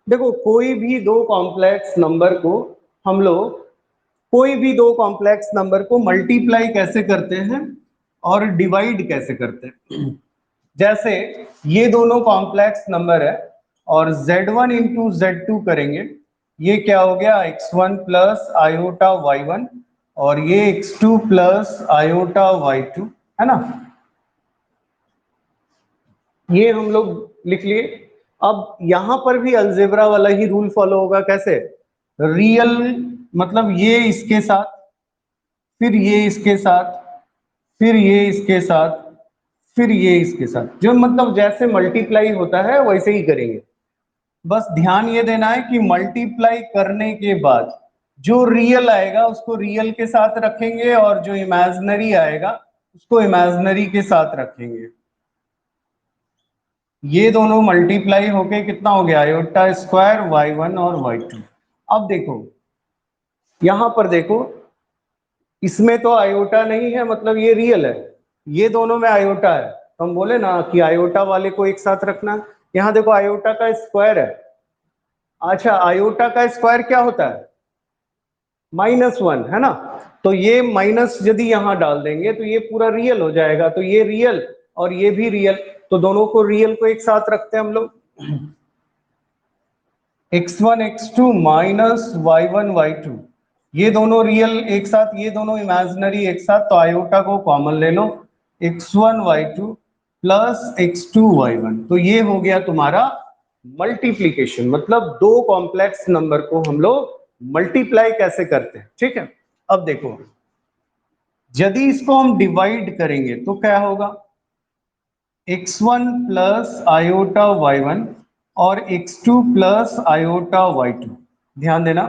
देखो कोई भी दो कॉम्प्लेक्स नंबर को हम लोग, कोई भी दो कॉम्प्लेक्स नंबर को मल्टीप्लाई कैसे करते हैं और डिवाइड कैसे करते हैं। जैसे ये दोनों कॉम्प्लेक्स नंबर है और Z1 इंटू Z2 करेंगे, ये क्या हो गया x1 प्लस आयोटा y1 और ये x2 प्लस आयोटा y2, है ना। ये हम लोग लिख लिए। अब यहां पर भी अलजेब्रा वाला ही रूल फॉलो होगा, कैसे? रियल मतलब ये इसके साथ, फिर ये इसके साथ, फिर ये इसके साथ, फिर ये इसके साथ, जो मतलब जैसे मल्टीप्लाई होता है वैसे ही करेंगे। बस ध्यान ये देना है कि मल्टीप्लाई करने के बाद जो रियल आएगा उसको रियल के साथ रखेंगे और जो इमेजिनरी आएगा उसको इमेजिनरी के साथ रखेंगे। ये दोनों मल्टीप्लाई होके कितना हो गया आयोटा स्क्वायर y1 और y2। अब देखो यहां पर देखो, इसमें तो आयोटा नहीं है, मतलब ये रियल है, ये दोनों में आयोटा है, तो हम बोले ना कि आयोटा वाले को एक साथ रखना। यहां देखो आयोटा का स्क्वायर है। अच्छा, आयोटा का स्क्वायर क्या होता है? -1, है ना। तो ये माइनस यदि यहां डाल देंगे तो ये पूरा रियल हो जाएगा, तो ये रियल और ये भी रियल, तो दोनों को रियल को एक साथ रखते हैं हम लोग। x1 x2 minus y1 y2, ये दोनों रियल एक साथ, ये दोनों इमेजिनरी एक साथ, तो आयोटा को कॉमन ले लो, x1 y2 plus x2 y1, तो ये हो गया तुम्हारा मल्टीप्लीकेशन, मतलब दो कॉम्प्लेक्स नंबर को हम लोग मल्टीप्लाई कैसे करते हैं, ठीक है। अब देखो यदि इसको हम डिवाइड करेंगे तो क्या होगा, x1 प्लस आयोटा y1 और x2 प्लस आयोटा y2। ध्यान देना,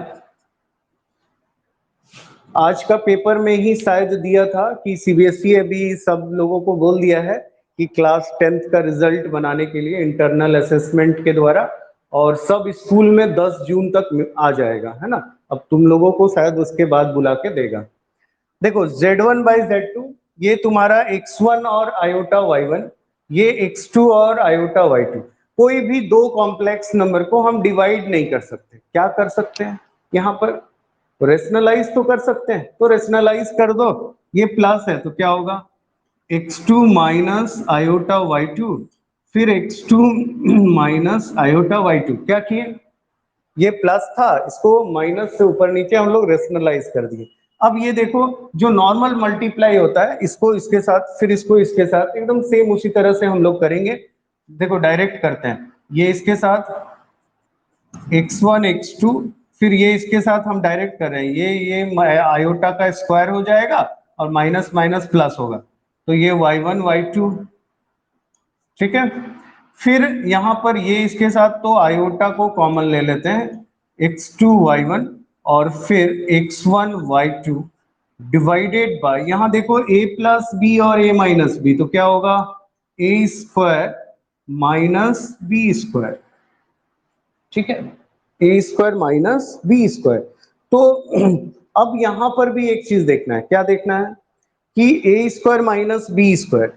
आज का पेपर में ही शायद दिया था कि सीबीएसई अभी सब लोगों को बोल दिया है कि क्लास 10th का रिजल्ट बनाने के लिए इंटरनल असेसमेंट के द्वारा, और सब स्कूल में 10 जून तक आ जाएगा, है ना। अब तुम लोगों को शायद उसके बाद बुला के देगा। देखो Z1 बाई Z2, ये तुम्हारा x1 और आयोटा y1, ये x2 और आयोटा y2। कोई भी दो कॉम्प्लेक्स नंबर को हम डिवाइड नहीं कर सकते, क्या कर सकते हैं यहाँ पर? रेशनलाइज तो कर सकते हैं, तो रेशनलाइज कर दो, ये प्लस है तो क्या होगा x2 माइनस आयोटा y2, फिर x2 माइनस आयोटा y2, क्या किए? ये प्लस था, इसको माइनस से ऊपर नीचे हम लोग रेशनलाइज कर दिए। अब ये देखो जो नॉर्मल मल्टीप्लाई होता है, इसको इसके साथ फिर इसको इसके साथ, एकदम सेम उसी तरह से हम लोग करेंगे। देखो डायरेक्ट करते हैं, ये इसके साथ x1 x2, फिर ये इसके साथ हम डायरेक्ट कर रहे हैं, ये आयोटा का स्क्वायर हो जाएगा और माइनस माइनस प्लस होगा, तो ये y1 y2, ठीक है। फिर यहां पर ये इसके साथ तो आयोटा को कॉमन ले लेते हैं, x2 y1 और फिर x1 y2 डिवाइडेड बाय, यहां देखो a प्लस बी और a माइनस बी, तो क्या होगा a square minus B square, ठीक है, A square minus B square. तो अब यहां पर भी एक चीज देखना है, क्या देखना है कि ए स्क्वायर माइनस बी स्क्वायर,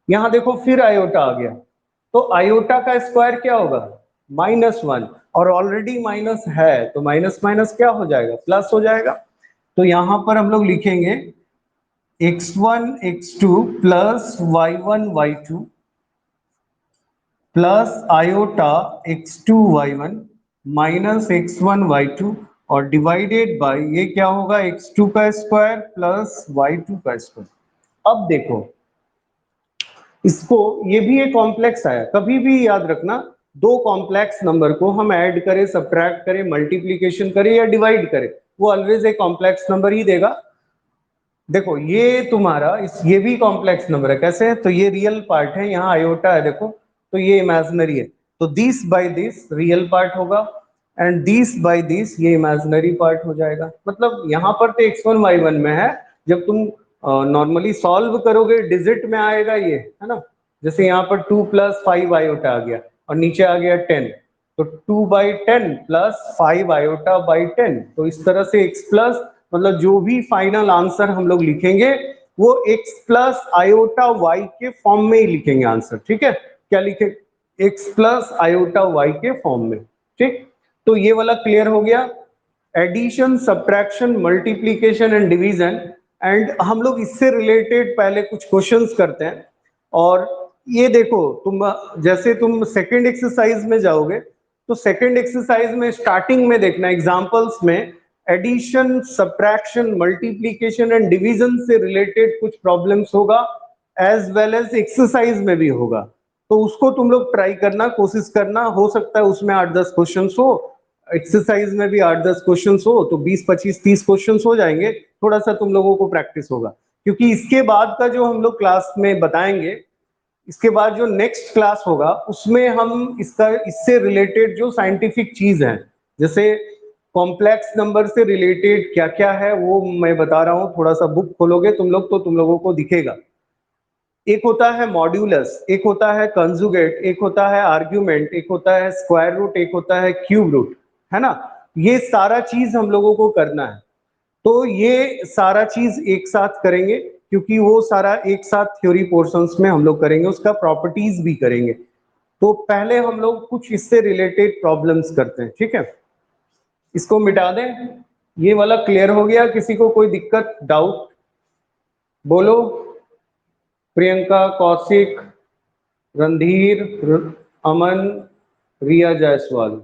यहां देखो फिर आयोटा आ गया, तो आयोटा का स्क्वायर क्या होगा -1, और ऑलरेडी माइनस है तो माइनस माइनस क्या हो जाएगा प्लस हो जाएगा। तो यहां पर हम लोग लिखेंगे x1 x2 plus y1 y2 plus iota x2 y1 minus x1 y2 और डिवाइडेड बाय ये क्या होगा x2 का स्क्वायर प्लस y2 का स्क्वायर। अब देखो इसको, ये भी एक कॉम्प्लेक्स आया, कभी भी याद रखना दो कॉम्प्लेक्स नंबर को हम ऐड करें, सब्ट्रैक्ट करें, मल्टीप्लीकेशन करें या डिवाइड करें, वो ऑलवेज एक कॉम्प्लेक्स नंबर ही देगा। देखो ये तुम्हारा ये भी कॉम्प्लेक्स नंबर है, कैसे है, तो ये रियल पार्ट है, यहाँ आयोटा है देखो, तो ये इमेजिनरी है, तो this by this real part होगा एंड दिस बाय दिस ये इमेजिनरी पार्ट हो जाएगा। मतलब यहाँ पर तो x1 y1 में है, जब तुम नॉर्मली सॉल्व करोगे डिजिट में आएगा ये, है ना, जैसे यहाँ पर 2+5 आयोटा आ गया और नीचे आ गया 10, तो 2/10 प्लस 5 आयोटा बाई 10, तो इस तरह से x प्लस, मतलब जो भी फाइनल आंसर हम लोग लिखेंगे वो x प्लस आयोटा y के फॉर्म में ही लिखेंगे आंसर, ठीक है, क्या लिखे, x प्लस आयोटा y के फॉर्म में, ठीक। तो ये वाला क्लियर हो गया, addition, subtraction, multiplication and division. And हम लोग इससे रिलेटेड पहले कुछ क्वेश्चंस करते हैं। और ये देखो तुम, जैसे तुम सेकंड एक्सरसाइज में जाओगे तो सेकंड एक्सरसाइज में स्टार्टिंग में देखना एग्जांपल्स में addition, subtraction, multiplication and division से रिलेटेड कुछ प्रॉब्लम्स होगा, एज वेल एज एक्सरसाइज में भी होगा, तो उसको तुम लोग ट्राई करना, कोशिश करना, हो सकता है उसमें 8-10 क्वेश्चन हो, एक्सरसाइज में भी 8-10 क्वेश्चन हो, तो 20-25-30 क्वेश्चन हो जाएंगे, थोड़ा सा तुम लोगों को प्रैक्टिस होगा, क्योंकि इसके बाद का जो हम लोग क्लास में बताएंगे, इसके बाद जो नेक्स्ट क्लास होगा उसमें हम इसका, इससे रिलेटेड जो साइंटिफिक चीज है, जैसे कॉम्प्लेक्स नंबर से रिलेटेड क्या क्या है वो मैं बता रहा हूँ, थोड़ा सा बुक खोलोगे तुम लोग तो तुम लोगों को दिखेगा। एक होता है मॉड्यूलस, एक होता है कंजुगेट, एक होता है आर्ग्यूमेंट, एक होता है स्क्वायर रूट, एक होता है क्यूब रूट, है ना, ये सारा चीज हम लोगों को करना है। तो ये सारा चीज एक साथ करेंगे, क्योंकि वो सारा एक साथ थ्योरी पोर्शंस में हम लोग करेंगे, उसका प्रॉपर्टीज भी करेंगे। तो पहले हम लोग कुछ इससे रिलेटेड प्रॉब्लम्स करते हैं, ठीक है, इसको मिटा दें। ये वाला क्लियर हो गया, किसी को कोई दिक्कत, डाउट, बोलो। प्रियंका, कौशिक, रणधीर, अमन, रिया जायसवाल।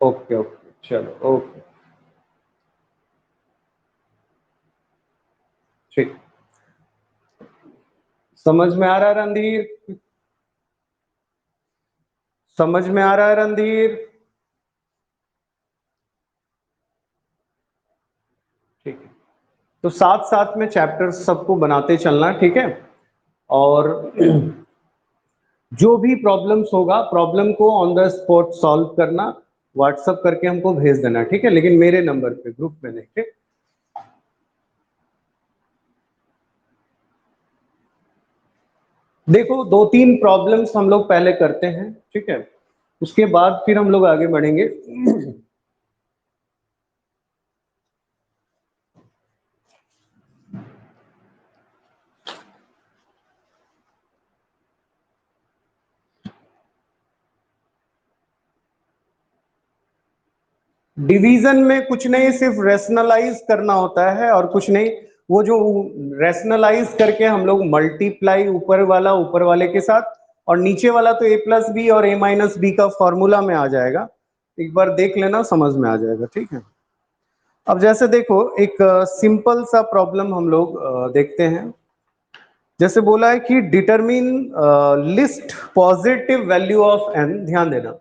ओके ओके, चलो ओके, ठीक, समझ में आ रहा है रणधीर, समझ में आ रहा है रणधीर, ठीक है। तो साथ साथ में चैप्टर्स सबको बनाते चलना, ठीक है, और जो भी प्रॉब्लम्स होगा प्रॉब्लम को ऑन द स्पॉट सॉल्व करना, व्हाट्सअप करके हमको भेज देना, ठीक है, लेकिन मेरे नंबर पे, ग्रुप में नहीं, ठीक। देखो 2-3 प्रॉब्लम्स हम लोग पहले करते हैं, ठीक है, उसके बाद फिर हम लोग आगे बढ़ेंगे। डिवीजन में कुछ नहीं, सिर्फ रेशनलाइज करना होता है और कुछ नहीं, वो जो रेशनलाइज करके हम लोग मल्टीप्लाई ऊपर वाला ऊपर वाले के साथ, और नीचे वाला तो a+b और a-b का फॉर्मूला में आ जाएगा, एक बार देख लेना, समझ में आ जाएगा, ठीक है। अब जैसे देखो एक सिंपल सा प्रॉब्लम हम लोग देखते हैं। जैसे बोला है कि determine least positive value of n, ध्यान देना,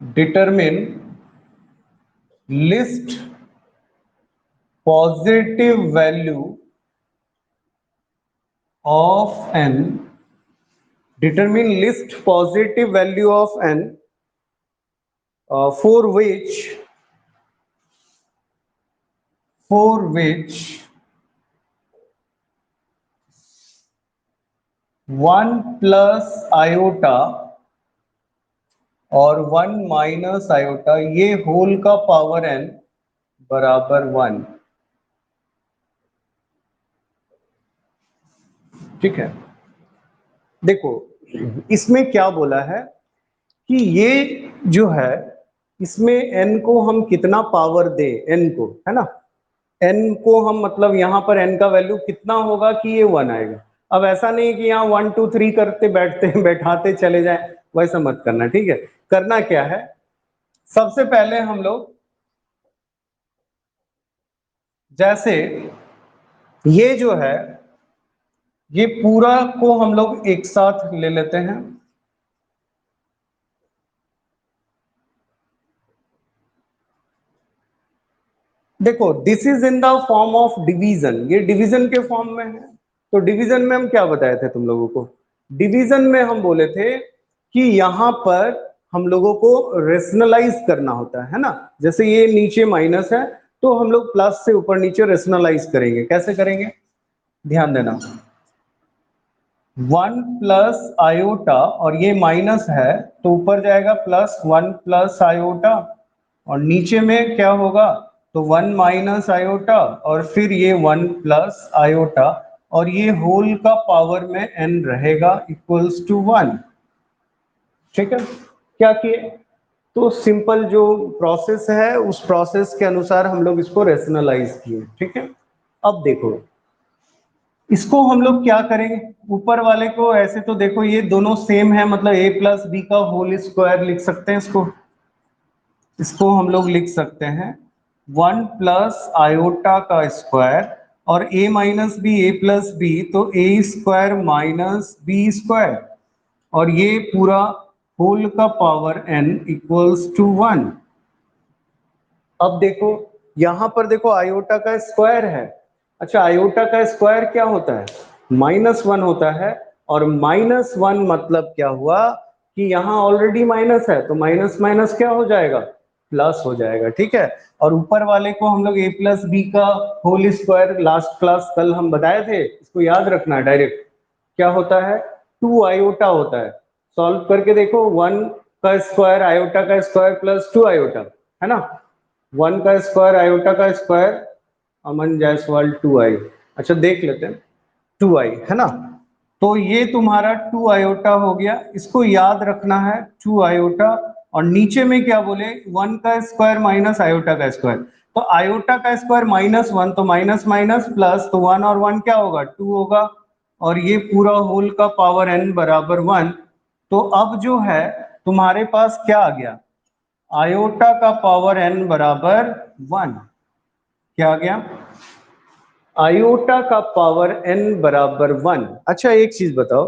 determine least positive value of n, determine list positive value of n for which 1 plus iota और 1 माइनस आयोटा ये होल का पावर n बराबर 1, ठीक है। देखो इसमें क्या बोला है कि ये जो है इसमें n को हम कितना पावर दे, n को, है ना, n को हम, मतलब यहाँ पर n का वैल्यू कितना होगा कि ये 1 आएगा। अब ऐसा नहीं कि यहाँ 1 2 3 करते बैठते बैठाते चले जाए, वैसा मत करना, ठीक है। करना क्या है, सबसे पहले हम लोग जैसे ये जो है, ये पूरा को हम लोग एक साथ ले लेते हैं। देखो this is in the form of division, ये डिवीजन के फॉर्म में है। तो डिवीजन में हम क्या बताए थे तुम लोगों को, डिवीजन में हम बोले थे कि यहां पर हम लोगों को रेशनलाइज करना होता है ना। जैसे ये नीचे माइनस है तो हम लोग प्लस से ऊपर नीचे रेशनलाइज करेंगे। कैसे करेंगे, ध्यान देना। 1 प्लस आयोटा, और ये माइनस है तो ऊपर जाएगा +1 प्लस आयोटा, और नीचे में क्या होगा, तो 1 माइनस आयोटा, और फिर ये 1 प्लस आयोटा, और ये होल का पावर में n रहेगा इक्वल्स टू 1। ठीक है, क्या किए, तो सिंपल जो प्रोसेस है उस प्रोसेस के अनुसार हम लोग इसको रेशनलाइज किए। ठीक है, अब देखो इसको हम लोग क्या करेंगे, ऊपर वाले को ऐसे तो देखो ये दोनों सेम है, मतलब a प्लस बी का होल स्क्वायर लिख सकते हैं इसको। इसको हम लोग लिख सकते हैं 1 प्लस आयोटा का स्क्वायर, और a minus B A plus B, तो a² - b², और ये पूरा होल का पावर n इक्वल्स टू 1। अब देखो यहां पर देखो आयोटा का स्क्वायर है। अच्छा, आयोटा का स्क्वायर क्या होता है, -1 होता है, और -1 मतलब क्या हुआ कि यहां ऑलरेडी माइनस है, तो माइनस माइनस क्या हो जाएगा, प्लस हो जाएगा। ठीक है, और ऊपर वाले को हम लोग a प्लस बी का होल स्क्वायर लास्ट क्लास कल हम बताए थे, इसको याद रखना है। डायरेक्ट क्या होता है, 2 आयोटा होता है। सॉल्व करके देखो, 1 का स्क्वायर आयोटा का स्क्वायर प्लस 2 आयोटा, है ना। 1 का स्क्वायर आयोटा का स्क्वायर, अमन जायसवाल 2i। अच्छा देख लेते हैं, 2i है ना। तो ये तुम्हारा 2 आयोटा हो गया, इसको याद रखना है 2 आयोटा। और नीचे में क्या बोले, 1 का स्क्वायर माइनस आयोटा का स्क्वायर, तो आयोटा का स्क्वायर -1, तो माइनस माइनस प्लस, तो 1 और 1 क्या होगा, 2 होगा, और ये पूरा होल का पावर n बराबर 1। तो अब जो है तुम्हारे पास क्या आ गया, आयोटा का पावर n बराबर 1। क्या आ गया, आयोटा का पावर n बराबर 1। अच्छा एक चीज बताओ,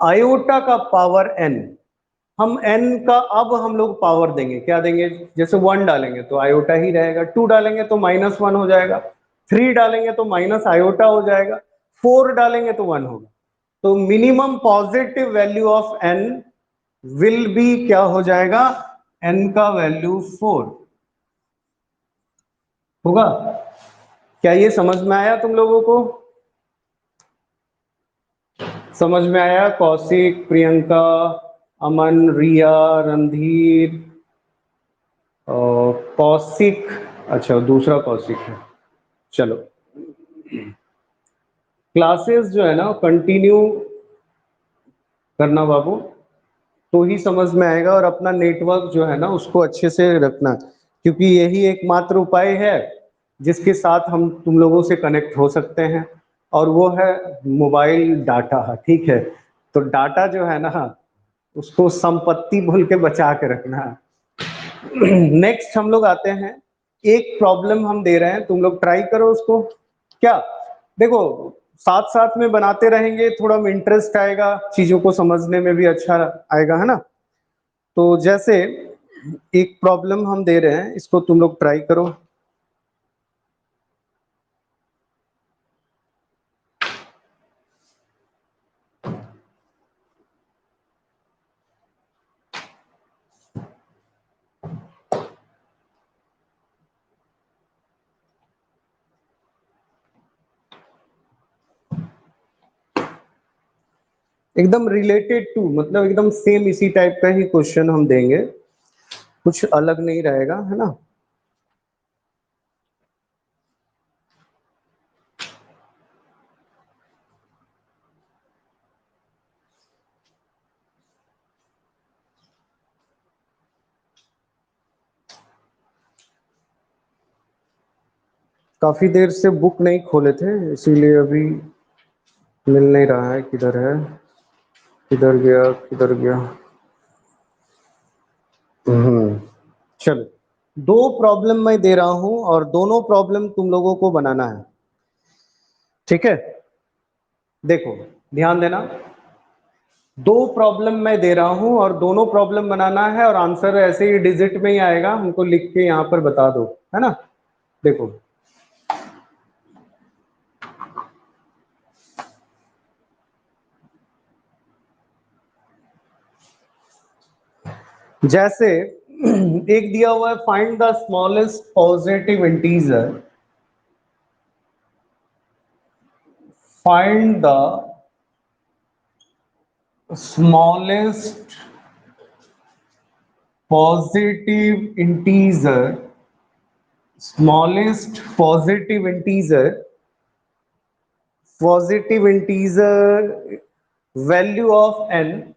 आयोटा का पावर n, हम n का अब हम लोग पावर देंगे, क्या देंगे, जैसे 1 डालेंगे तो आयोटा ही रहेगा, 2 डालेंगे तो -1 हो जाएगा, 3 डालेंगे तो माइनस आयोटा हो जाएगा, 4 डालेंगे तो 1 होगा। तो minimum positive value of n will be क्या हो जाएगा, n का वैल्यू 4 होगा। क्या ये समझ में आया तुम लोगों को, समझ में आया, कौशिक, प्रियंका, अमन, रिया, रणधीर और कौशिक, अच्छा दूसरा कौशिक है। चलो क्लासेस जो है ना कंटिन्यू करना बाबू, तो ही समझ में आएगा, और अपना नेटवर्क जो है ना उसको अच्छे से रखना, क्योंकि यही एकमात्र उपाय है जिसके साथ हम तुम लोगों से कनेक्ट हो सकते हैं, और वो है मोबाइल डाटा। ठीक है, तो डाटा जो है ना उसको संपत्ति बोल के बचा के रखना है। नेक्स्ट हम लोग आते हैं, एक प्रॉब्लम हम दे रहे हैं, तुम लोग ट्राई करो उसको। क्या, देखो साथ साथ में बनाते रहेंगे, थोड़ा इंटरेस्ट आएगा, चीजों को समझने में भी अच्छा आएगा, है ना। तो जैसे एक प्रॉब्लम हम दे रहे हैं, इसको तुम लोग ट्राई करो। एकदम रिलेटेड टू, मतलब एकदम सेम इसी टाइप का ही क्वेश्चन हम देंगे, कुछ अलग नहीं रहेगा, है ना। काफी देर से बुक नहीं खोले थे, इसीलिए अभी मिल नहीं रहा है, किधर है, किधर गया, किधर गया। चलो दो प्रॉब्लम मैं दे रहा हूं और दोनों प्रॉब्लम तुम लोगों को बनाना है, ठीक है। देखो, ध्यान देना, दो प्रॉब्लम मैं दे रहा हूं और दोनों प्रॉब्लम बनाना है, और आंसर ऐसे ही डिजिट में ही आएगा, हमको लिख के यहां पर बता दो, है ना। देखो, जैसे एक दिया हुआ है, find the smallest positive integer, find the smallest positive integer, smallest positive integer value of n,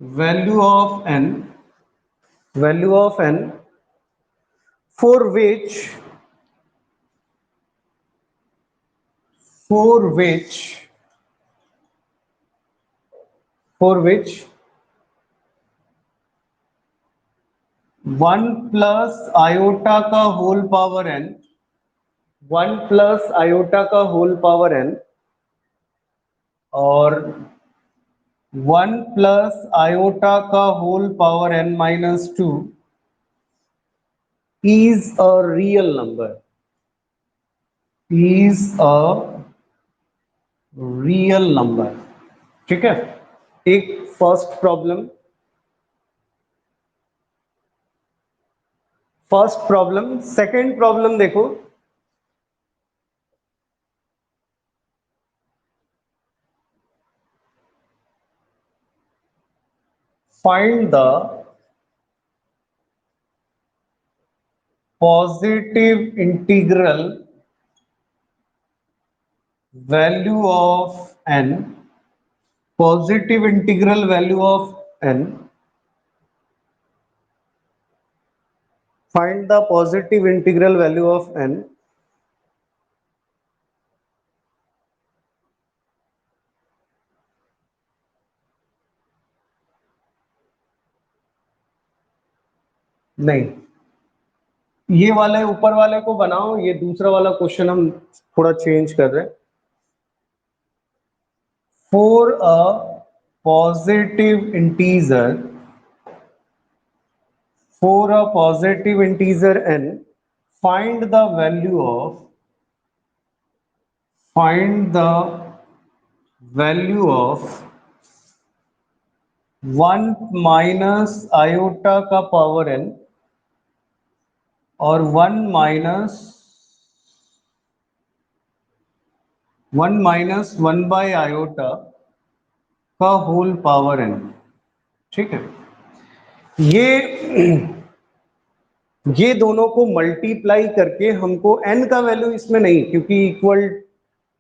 value of n, value of n, for which, for which, for which 1 plus iota का whole power n, 1 plus iota का whole power n और 1 plus iota का whole power n minus 2 is a real number, is a real number, ठीक है। एक first problem, first problem. Second problem देखो, find the positive integral value of N, positive integral value of N, find the positive integral value of N. नहीं, ये वाले ऊपर वाले को बनाओ, ये दूसरा वाला क्वेश्चन हम थोड़ा चेंज कर रहे हैं। For a positive integer, for a positive integer n, find the value of, find the value of 1 minus iota का पावर n और 1 माइनस 1 बाय आयोटा का होल पावर n, ठीक है। ये ये दोनों को मल्टीप्लाई करके हमको n का वैल्यू इसमें नहीं, क्योंकि equal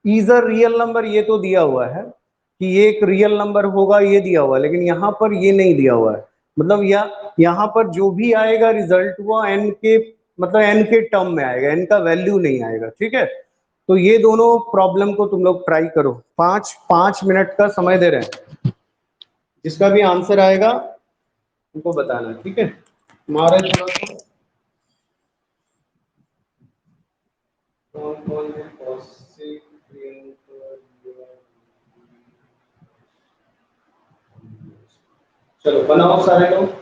is a real number ये तो दिया हुआ है कि ये एक रियल नंबर होगा, ये दिया हुआ है, लेकिन यहाँ पर ये नहीं दिया हुआ है। मतलब यहाँ पर जो भी आएगा रिजल्ट वो n के, मतलब n के टर्म में आएगा, n का वैल्यू नहीं आएगा, ठीक है। तो ये दोनों प्रॉब्लम को तुम लोग ट्राई करो, 5 मिनट का समय दे रहे हैं, जिसका भी आंसर आएगा तुमको बताना, ठीक है। हमारा थोड़ा सा कौन कौन है कौशिक, प्रियंका, चलो बनाओ सारे लोग।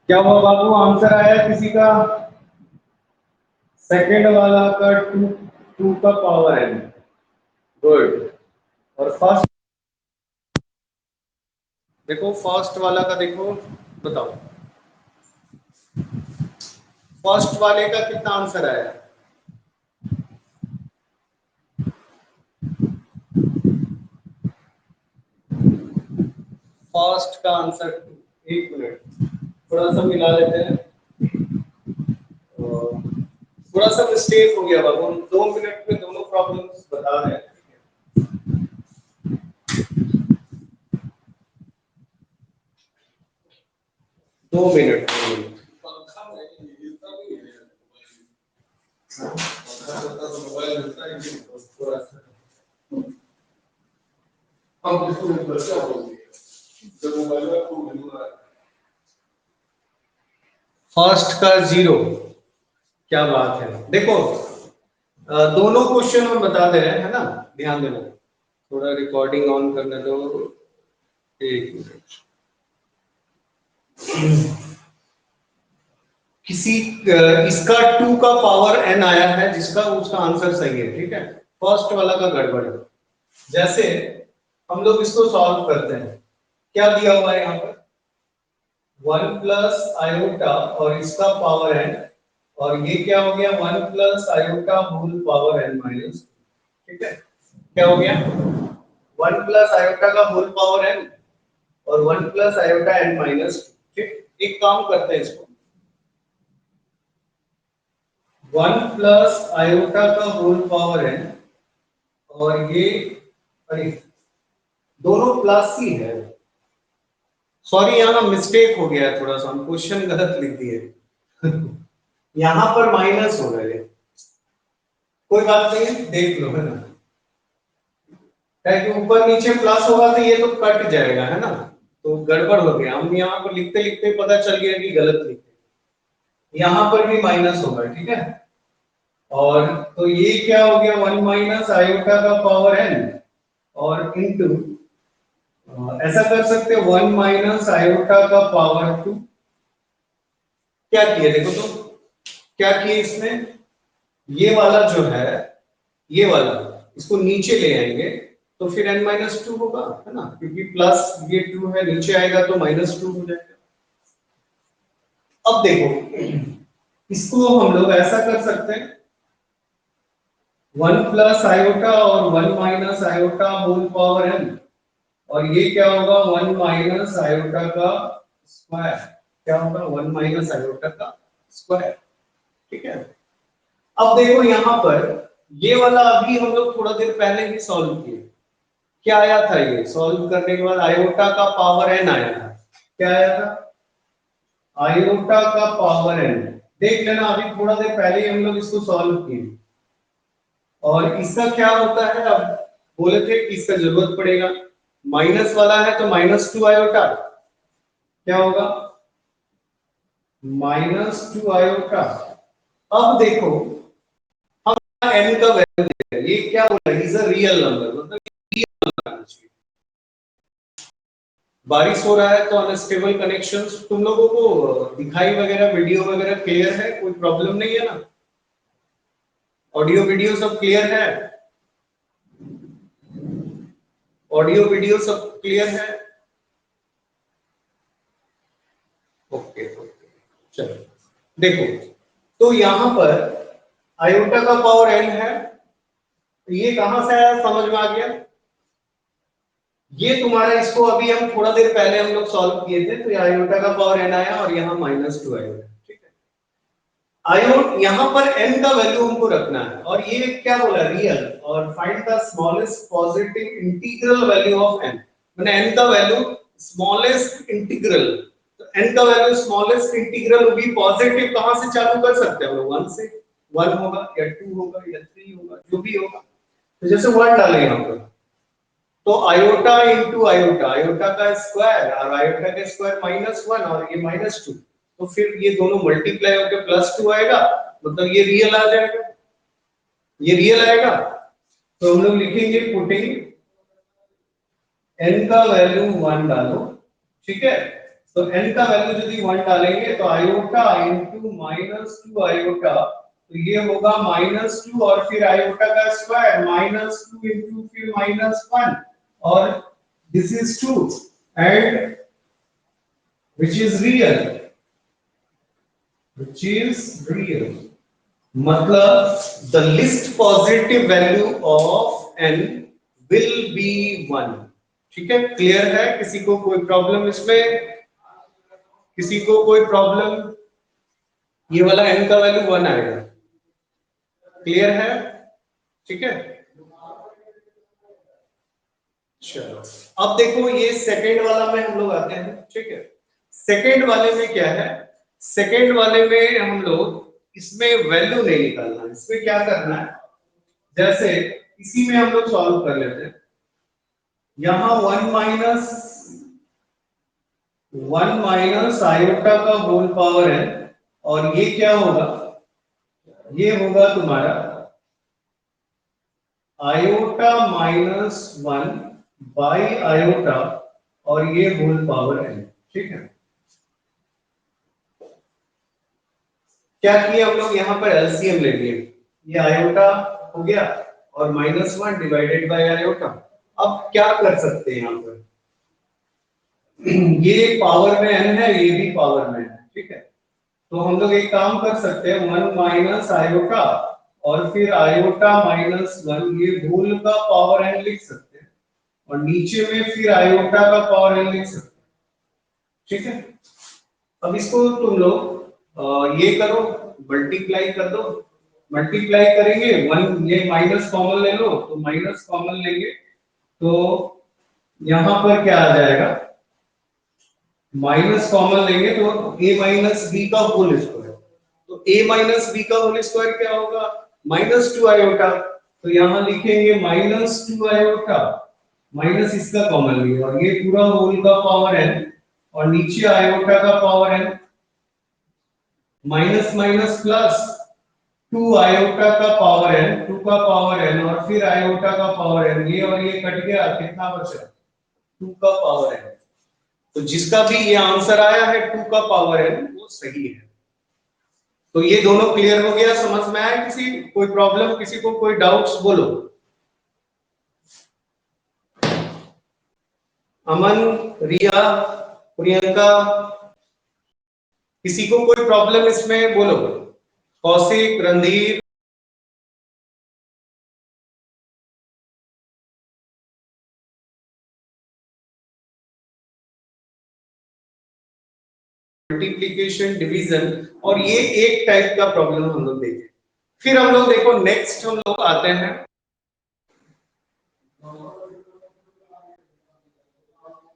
क्या हुआ बाबू, आंसर आया किसी का? सेकंड वाला का टू का पावर एन। गुड। और फर्स्ट, देखो फर्स्ट वाला का देखो, बताओ फर्स्ट वाले का कितना आंसर आया? फर्स्ट का आंसर 2। एक मिनट, थोड़ा सा मिला लेते हैं। थोड़ा सा मिस्टेक हो गया बाबू, हम 2 मिनट में दोनों प्रॉब्लम्स बता रहे हैं। 2 मिनट, 2 मिनट। फर्स्ट का 0। क्या बात है, देखो दोनों क्वेश्चन हम बता दे रहे हैं, है ना? ध्यान देना, थोड़ा रिकॉर्डिंग ऑन करने दो। एक मिनट। किसी इसका 2 का पावर n आया है, जिसका उसका आंसर सही है, ठीक है। फर्स्ट वाला का गड़बड़ है। जैसे हम लोग इसको सॉल्व करते हैं, क्या दिया हुआ है यहाँ पर? 1 प्लस आयोटा और इसका पावर n, और ये क्या हो गया? 1 plus iota whole power n minus, ठीक है। क्या हो गया? 1 प्लस आयोटा का होल पावर n और 1 प्लस आयोटा n माइनस। ठीक, एक काम करते हैं इसको, 1 प्लस आयोटा का होल पावर n और ये, अरे दोनों प्लस ही है। सॉरी, यहाँ मिस्टेक हो गया है, थोड़ा सा हम क्वेश्चन गलत लिख दिए। यहाँ पर माइनस हो गए, कोई बात नहीं, देख लो, है ना? कि ऊपर नीचे प्लस होगा तो ये तो कट जाएगा, है ना? तो गड़बड़ हो गया, हम यहाँ पर लिखते लिखते पता चल गया कि गलत लिखे। यहाँ पर भी माइनस होगा, ठीक है। और तो ये क्या हो गया? 1 माइनस आयोटा का पावर n और इनटू, ऐसा कर सकते हो 1 माइनस आयोटा का पावर 2। क्या किया देखो तो, क्या किया इसमें? ये वाला जो है, ये वाला, इसको नीचे ले आएंगे तो फिर n माइनस 2 होगा, है ना? क्योंकि प्लस ये 2 है, नीचे आएगा तो माइनस 2 हो जाएगा। अब देखो, इसको हम लोग ऐसा कर सकते हैं, 1 प्लस आयोटा और 1 minus iota whole power n, और ये क्या होगा? 1 माइनस आयोटा का स्क्वायर। क्या होगा? 1 माइनस आयोटा का स्क्वायर, ठीक है। अब देखो यहाँ पर ये वाला अभी हम लोग थोड़ा देर पहले ही सॉल्व किए। क्या आया था? ये सॉल्व करने के बाद आयोटा का पावर n आया था। क्या आया था? आयोटा का पावर n। देख लेना, अभी थोड़ा देर पहले ही हम लोग इसको सॉल्व किए। और इसका क्या होता है? अब बोले थे कि इसका जरूरत पड़ेगा, माइनस वाला है तो माइनस 2 आयोटा। क्या होगा? Minus 2 iota. अब देखो, हम n का वैल्यू दे रहे हैं, ये क्या बोला? इज अ रियल नंबर, मतलब रियल नंबर आना चाहिए। बारिश हो रहा है तो अनस्टेबल कनेक्शंस, तुम लोगों को दिखाई वगैरह, वीडियो वगैरह क्लियर है? कोई प्रॉब्लम नहीं है ना? ऑडियो वीडियो सब क्लियर है? ऑडियो वीडियो सब क्लियर है? ओके ओके, चलो देखो, तो यहां पर आयोटा का पावर n है, तो ये कहां से आया? समझ में आ गया? ये तुम्हारा, इसको अभी हम थोड़ा देर पहले हम लोग सॉल्व किए थे, तो ये आयोटा का पावर n आया और यहाँ माइनस 2 आया, ठीक है। आयोट, यहाँ पर n का वैल्यू हमको रखना है, और ये क्या बोला? रियल, और find the smallest positive integral value of n। मैंने n का वैल्यू स्मॉलेस्ट इंटीग्रल, तो n का वैल्यू स्मॉलेस्ट इंटीग्रल भी पॉजिटिव कहां से चालू कर सकते हैं हम लोग? 1 से। 1 होगा या 2 होगा या 3 होगा, जो भी होगा। तो जैसे 1 डालें यहाँ पर, तो आयोटा इंटू आयोटा, आयोटा का स्क्वायर और आयोटा का स्क्वायर माइनस 1 और ये माइनस 2, तो फिर ये दोनों मल्टीप्लाई होकर प्लस 2 आएगा, मतलब ये रियल आ जाएगा, ये रियल आएगा। तो हम लोग लिखेंगे, पुटिंग n का वैल्यू 1 डालो, ठीक है। तो n का वैल्यू यदि 1 डालेंगे तो आयोटा इनटू -2 आयोटा, तो ये होगा -2 और फिर आयोटा का स्क्वायर -2 इनटू फिर -1 और this is 2 and which is real, which is real, मतलब the least positive value of n will be 1। ठीक है, क्लियर है? किसी को कोई प्रॉब्लम इसमें? किसी को कोई प्रॉब्लम? ये वाला n का वैल्यू 1 आएगा, क्लियर है? ठीक है, चलो अब देखो ये सेकंड वाला में हम लोग आते हैं। ठीक है, सेकंड वाले में क्या है? सेकंड वाले में हम लोग इसमें वैल्यू नहीं निकालना, इसमें क्या करना है, जैसे इसी में हम लोग सॉल्व कर लेते हैं। यहां 1 माइनस आयोटा का होल पावर है और ये क्या होगा, ये होगा तुम्हारा आयोटा -1 बाई आयोटा और ये होल पावर है। ठीक है, क्या किया हम लोग, यहाँ पर एलसीएम ले लिए, ये आयोटा हो गया और -1 डिवाइडेड बाय आयोटा। अब क्या कर सकते हैं यहाँ पर, ये पावर में n है, ये भी पावर में है। ठीक है, तो हम लोग एक काम कर सकते हैं, 1 माइनस आयोटा और फिर आयोटा -1, ये होल का पावर n लिख सकते हैं और नीचे में फिर आयोटा का पावर n लिख सकते हैं। ठीक है, अब इसको तुम लोग ये करो, मल्टीप्लाई कर दो, मल्टीप्लाई करेंगे 1, ये माइनस कॉमन ले लो, तो माइनस कॉमन लेंगे तो यहां पर क्या आ जाएगा, माइनस कॉमन लेंगे तो a माइनस बी का होल स्क्वायर, तो a माइनस बी का होल स्क्वायर क्या होगा, -2 आयोटा, तो यहां लिखेंगे -2 आयोटा माइनस इसका कॉमन लिया और ये पूरा होल का पावर n और नीचे आयोटा का power n, minus minus plus 2 iota का पावर n, 2 का पावर n और फिर आयोटा का पावर n, ये और ये कट गया, कितना बचा, 2 का पावर n। तो जिसका भी ये आंसर आया है 2 का पावर n वो सही है। तो ये दोनों क्लियर हो गया, समझ में आया? किसी कोई प्रॉब्लम, किसी को कोई डाउट्स बोलो। अमन, रिया, प्रियंका, किसी को कोई प्रॉब्लम इसमें बोलो। कौशिक, रणधीर, मल्टीप्लिकेशन, डिवीजन, और ये एक टाइप का प्रॉब्लम हम लोग देखें। फिर हम लोग देखो नेक्स्ट हम लोग आते हैं,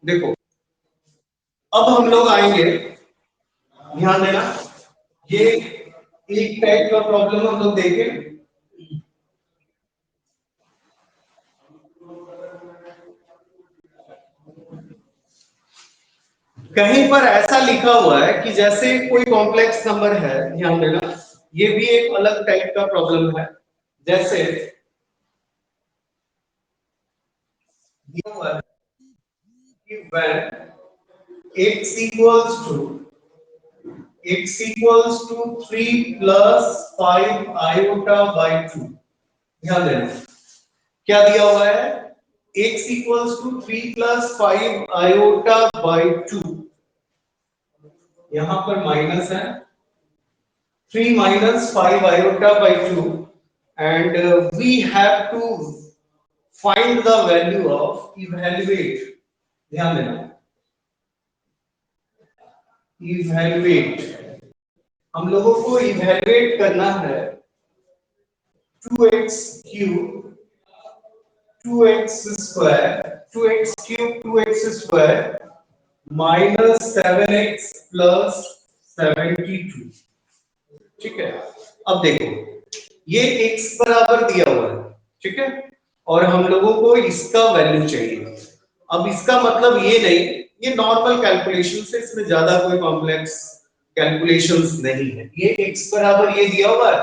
देखो अब हम लोग आएंगे, ध्यान देना, ये एक टाइप का प्रॉब्लम हम लोग देखें। कहीं पर ऐसा लिखा हुआ है कि जैसे कोई कॉम्प्लेक्स नंबर है, ध्यान देना, ये भी एक अलग टाइप का प्रॉब्लम है। जैसे दिया हुआ है कि when x equals to 3 plus 5 iota by 2, ध्यान देना क्या दिया हुआ है, x equals to 3 plus 5 iota by 2, यहां पर माइनस है, 3 minus 5 iota by 2 and we have to find the value of evaluate, ध्यान देना, evaluate, हम लोगों को evaluate करना है 2x cube 2x square 2x cube 2x square minus 7x plus 72। ठीक है, अब देखो ये x बराबर दिया हुआ है, ठीक है, और हम लोगों को इसका वैल्यू चाहिए। अब इसका मतलब ये नहीं, ये नॉर्मल कैलकुलेशन से, इसमें ज्यादा कोई कॉम्प्लेक्स कैलकुलेशंस नहीं है। ये x बराबर ये दिया हुआ है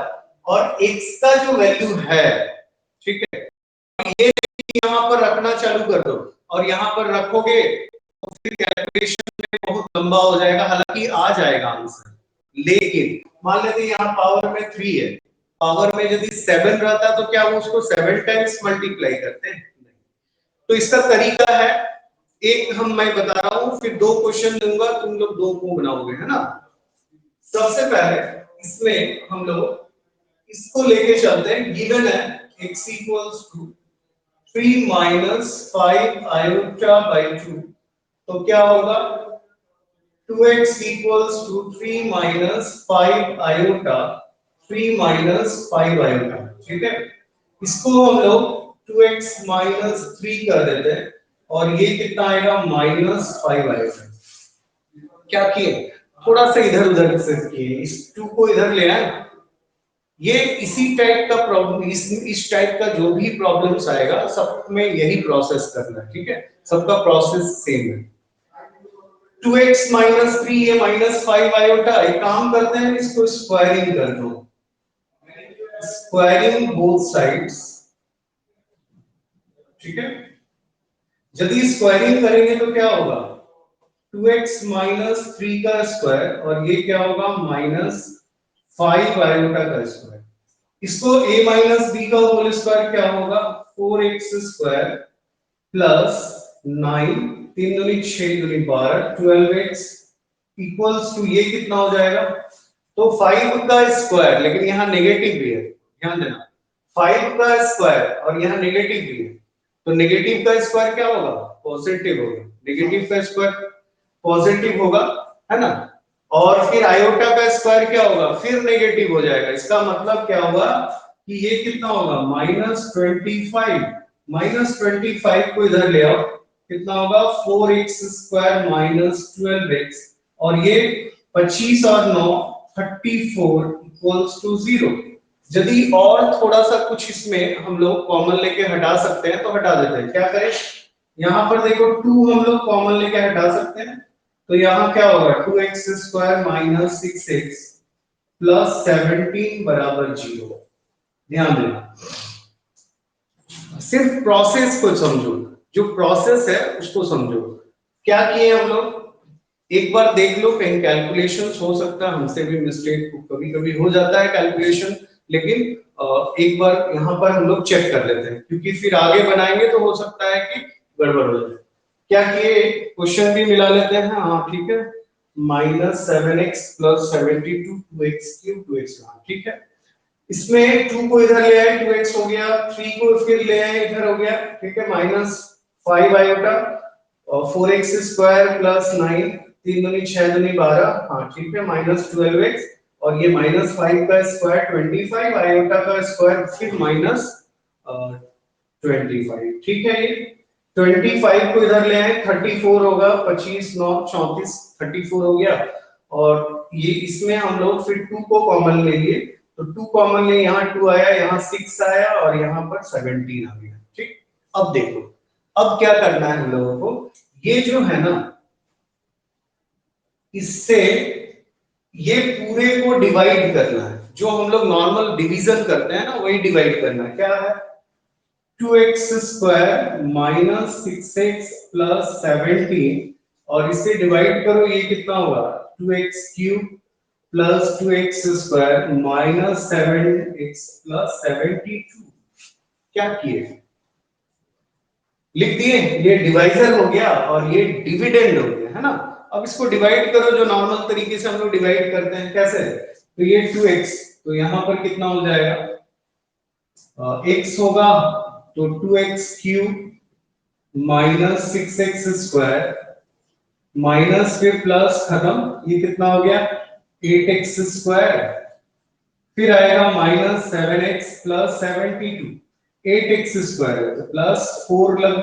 और x का जो वैल्यू है, ठीक है, ये यहाँ पर रखना चालू कर दो और यहाँ पर रखोगे तो फिर कैलकुलेशन में बहुत लंबा हो जाएगा, हालांकि आ जाएगा आंसर, लेकिन मान लेते हैं यहाँ पावर में 3 है, पावर में यदि 7 रहता तो क्या वो उसको 7 टाइम्स मल्टीप्लाई करते हैं? तो इसका तरीका है, एक हम मैं बता रहा हूं, फिर 2 क्वेश्चन दूंगा, तुम लोग 2 को बनाओगे, है ना। सबसे पहले इसमें हम लोग इसको लेके चलते हैं, गिवन है x equals to 3 minus 5 iota by 2, तो क्या होगा 2x equals to 3 minus 5 iota, 3 minus 5 iota, ठीक है। इसको हम लोग 2x माइनस 3 कर देते हैं और ये कितना आएगा माइनस 5 आएगा। क्या किए, थोड़ा सा इधर उधर से किए, इस 2 को इधर ले आए। ये इसी टाइप का प्रॉब्लम, इस टाइप का जो भी प्रॉब्लम्स आएगा सब में यही प्रोसेस करना है, ठीक है, सबका प्रोसेस सेम है। 2x माइनस 3 ये माइनस 5 आयोटा, एक काम करते हैं इसको स्क्वायरिंग कर दो, स्क्वायरिंग बोथ साइड्स, ठीक है। यदि स्क्वायरिंग करेंगे तो क्या होगा 2x माइनस 3 का स्क्वायर और ये क्या होगा माइनस 5 आयोटा का स्क्वायर, इसको a माइनस b का होल स्क्वायर क्या होगा 4x स्क्वायर प्लस 9, 3 दूनी 6 दूनी 12, 12x इक्वल्स टू ये कितना हो जाएगा, तो 5 का स्क्वायर, लेकिन यहाँ नेगेटिव भी है, ध्यान देना 5 का स्क्वायर और यहाँ नेगेटिव भी है, तो नेगेटिव का स्क्वायर क्या होगा पॉजिटिव होगा, नेगेटिव का स्क्वायर पॉजिटिव होगा, है ना। और फिर आयोटा का स्क्वायर क्या होगा फिर नेगेटिव हो जाएगा, इसका मतलब क्या होगा कि ये कितना होगा माइनस 25, माइनस 25 को इधर ले आओ, कितना होगा 4x स्क्वायर माइनस 12x, और ये 25 और 9 34 इक्वल्स टू 0। यदि और थोड़ा सा कुछ इसमें हम लोग कॉमन लेके हटा सकते हैं तो हटा देते हैं, क्या करें, यहाँ पर देखो 2 हम लोग कॉमन लेके हटा सकते हैं, तो यहाँ क्या होगा 2x square minus 6x plus 17 बराबर 0। ध्यान देना, सिर्फ प्रोसेस को समझो, जो प्रोसेस है उसको समझो। क्या किए हम लोग, एक बार देख लो, कहीं कैलकुलेशंस हो सकता है हमसे भी मिस्टेक कभी कभी हो जाता है कैलकुलेशन, लेकिन एक बार यहाँ पर हम लोग चेक कर लेते हैं, क्योंकि फिर आगे बनाएंगे तो हो सकता है कि गड़बड़ हो जाए। क्या किए, क्वेश्चन भी मिला लेते हैं, हाँ ठीक है, minus 7x plus 72 2x cube 2x, ठीक है। इसमें 2 को इधर ले आए 2x हो गया, 3 को फिर ले आए इधर हो गया, ठीक है, माइनस 5 आयोटा और 4x स्क्वायर प्लस 9, 3 दूनी 6 दूनी 12, हाँ ठीक है, माइनस 12x, और ये माइनस 5 का स्क्वायर 25 आयोटा का स्क्वायर फिर माइनस 25, ठीक है। ये 25 को इधर ले आए 34 होगा, 25 9 34 34 हो गया, और ये इसमें हम लोग फिर 2 को कॉमन ले लिए, तो 2 कॉमन ले, यहाँ 2 आया, यहाँ 6 आया और यहाँ पर 17 आ गया, ठीक। अब देखो, अब क्या करना है हम लोगों को, ये जो है ना इससे ये पूरे को डिवाइड करना है, जो हम लोग नॉर्मल डिवीजन करते हैं ना वही डिवाइड करना है, क्या है 2x square minus 6x plus 17, और इसे डिवाइड करो, ये कितना होगा 2x cube plus 2x square minus 7x plus 72। क्या किए, लिख दिए, ये डिवाइजर हो गया और ये डिविडेंड हो गया, है ना। अब इसको डिवाइड करो जो नॉर्मल तरीके से हम लोग डिवाइड करते हैं, कैसे, तो ये 2x, तो यहां पर कितना हो जाएगा x होगा, तो 2x cube minus 6x square minus फिर प्लस खत्म, ये कितना हो गया 8x स्क्वायर, फिर आएगा minus 7x plus 72, 8x square तो प्लस 4 लग,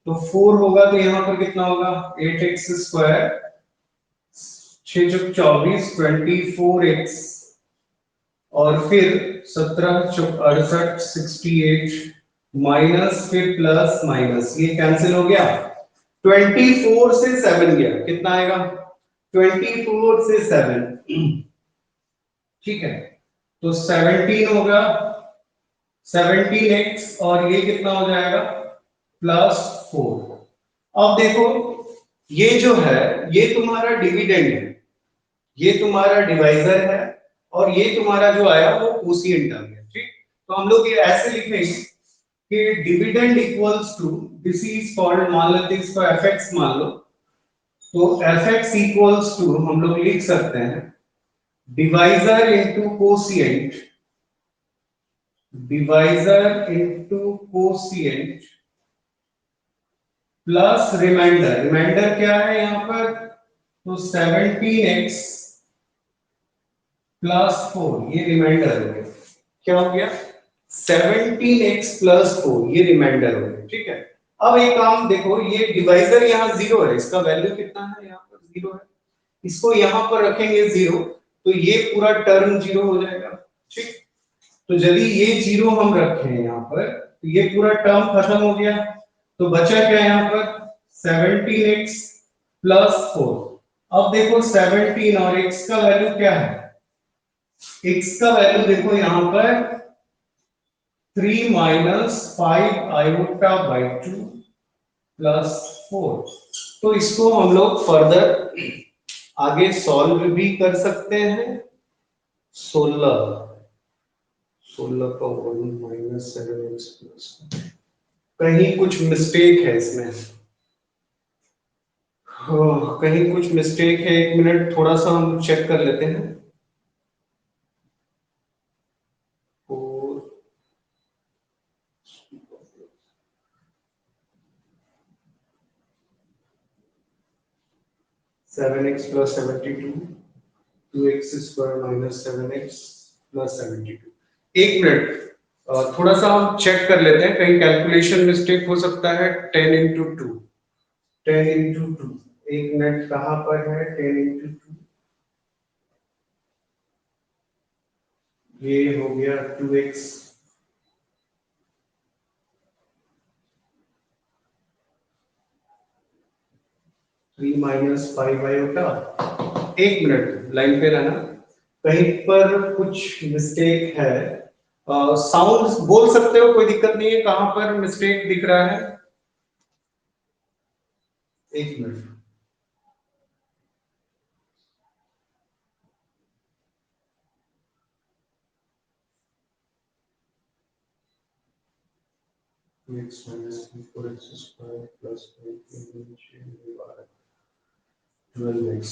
तो 4 होगा तो यहाँ पर कितना होगा 8x स्क्वायर 6 चौक 24 24x, और फिर 17 चौक 68 68 माइनस फिर प्लस माइनस, ये कैंसिल हो गया, 24 से 7 गया, कितना आएगा 24 से 7, ठीक है, तो 17 होगा 17x, और ये कितना हो जाएगा प्लस 4। अब देखो ये जो है ये तुम्हारा डिविडेंड है, ये तुम्हारा डिवाइजर है, और ये तुम्हारा जो आया वो कोसिएंट आ गया। ठीक, तो हम लोग ये ऐसे लिखेंगे कि dividend equals to, this is called, मान लेते हैं इसको एफ एक्स मान लो, तो एफ एक्स इक्वल्स टू हम लोग लिख सकते हैं divisor into quotient, divisor into quotient plus remainder. Remainder क्या है यहाँ पर, तो 17x प्लस 4, ये रिमाइंडर हो गया। क्या हो गया, 17x प्लस 4, ये रिमाइंडर हो गया। ठीक है, अब एक काम देखो, ये डिवाइजर यहाँ जीरो है, इसका वैल्यू कितना है, यहाँ पर जीरो है, इसको यहाँ पर रखेंगे जीरो, तो ये पूरा टर्म जीरो हो जाएगा। ठीक, तो यदि ये जीरो हम रखें यहाँ पर, तो ये पूरा टर्म खत्म हो गया, तो बचा क्या यहाँ पर 17x प्लस 4। अब देखो 17 और x का वैल्यू क्या है, x का वैल्यू देखो यहाँ पर 3 माइनस 5 आयोटा बाई 2 प्लस 4। तो इसको हम लोग फर्दर आगे सॉल्व भी कर सकते हैं। 16 का 1 माइनस 7x प्लस, कहीं कुछ मिस्टेक है इसमें, कहीं कुछ मिस्टेक है, एक मिनट थोड़ा सा हम चेक कर लेते हैं। 4 7x plus 72, 2x square minus 7x plus 72। एक मिनट, थोड़ा सा हम चेक कर लेते हैं, कहीं कैलकुलेशन मिस्टेक हो सकता है। 10 इंटू टू, 10 इंटू टू, एक मिनट कहाँ पर है 10 इंटू टू, ये हो गया 2x 3 माइनस 5 आयोटा। एक मिनट लाइन पे रहना, कहीं पर कुछ मिस्टेक है। साउंड बोल सकते हो, कोई दिक्कत नहीं है, कहां पर मिस्टेक दिख रहा है, एक minute. x minus 4x square plus 12x,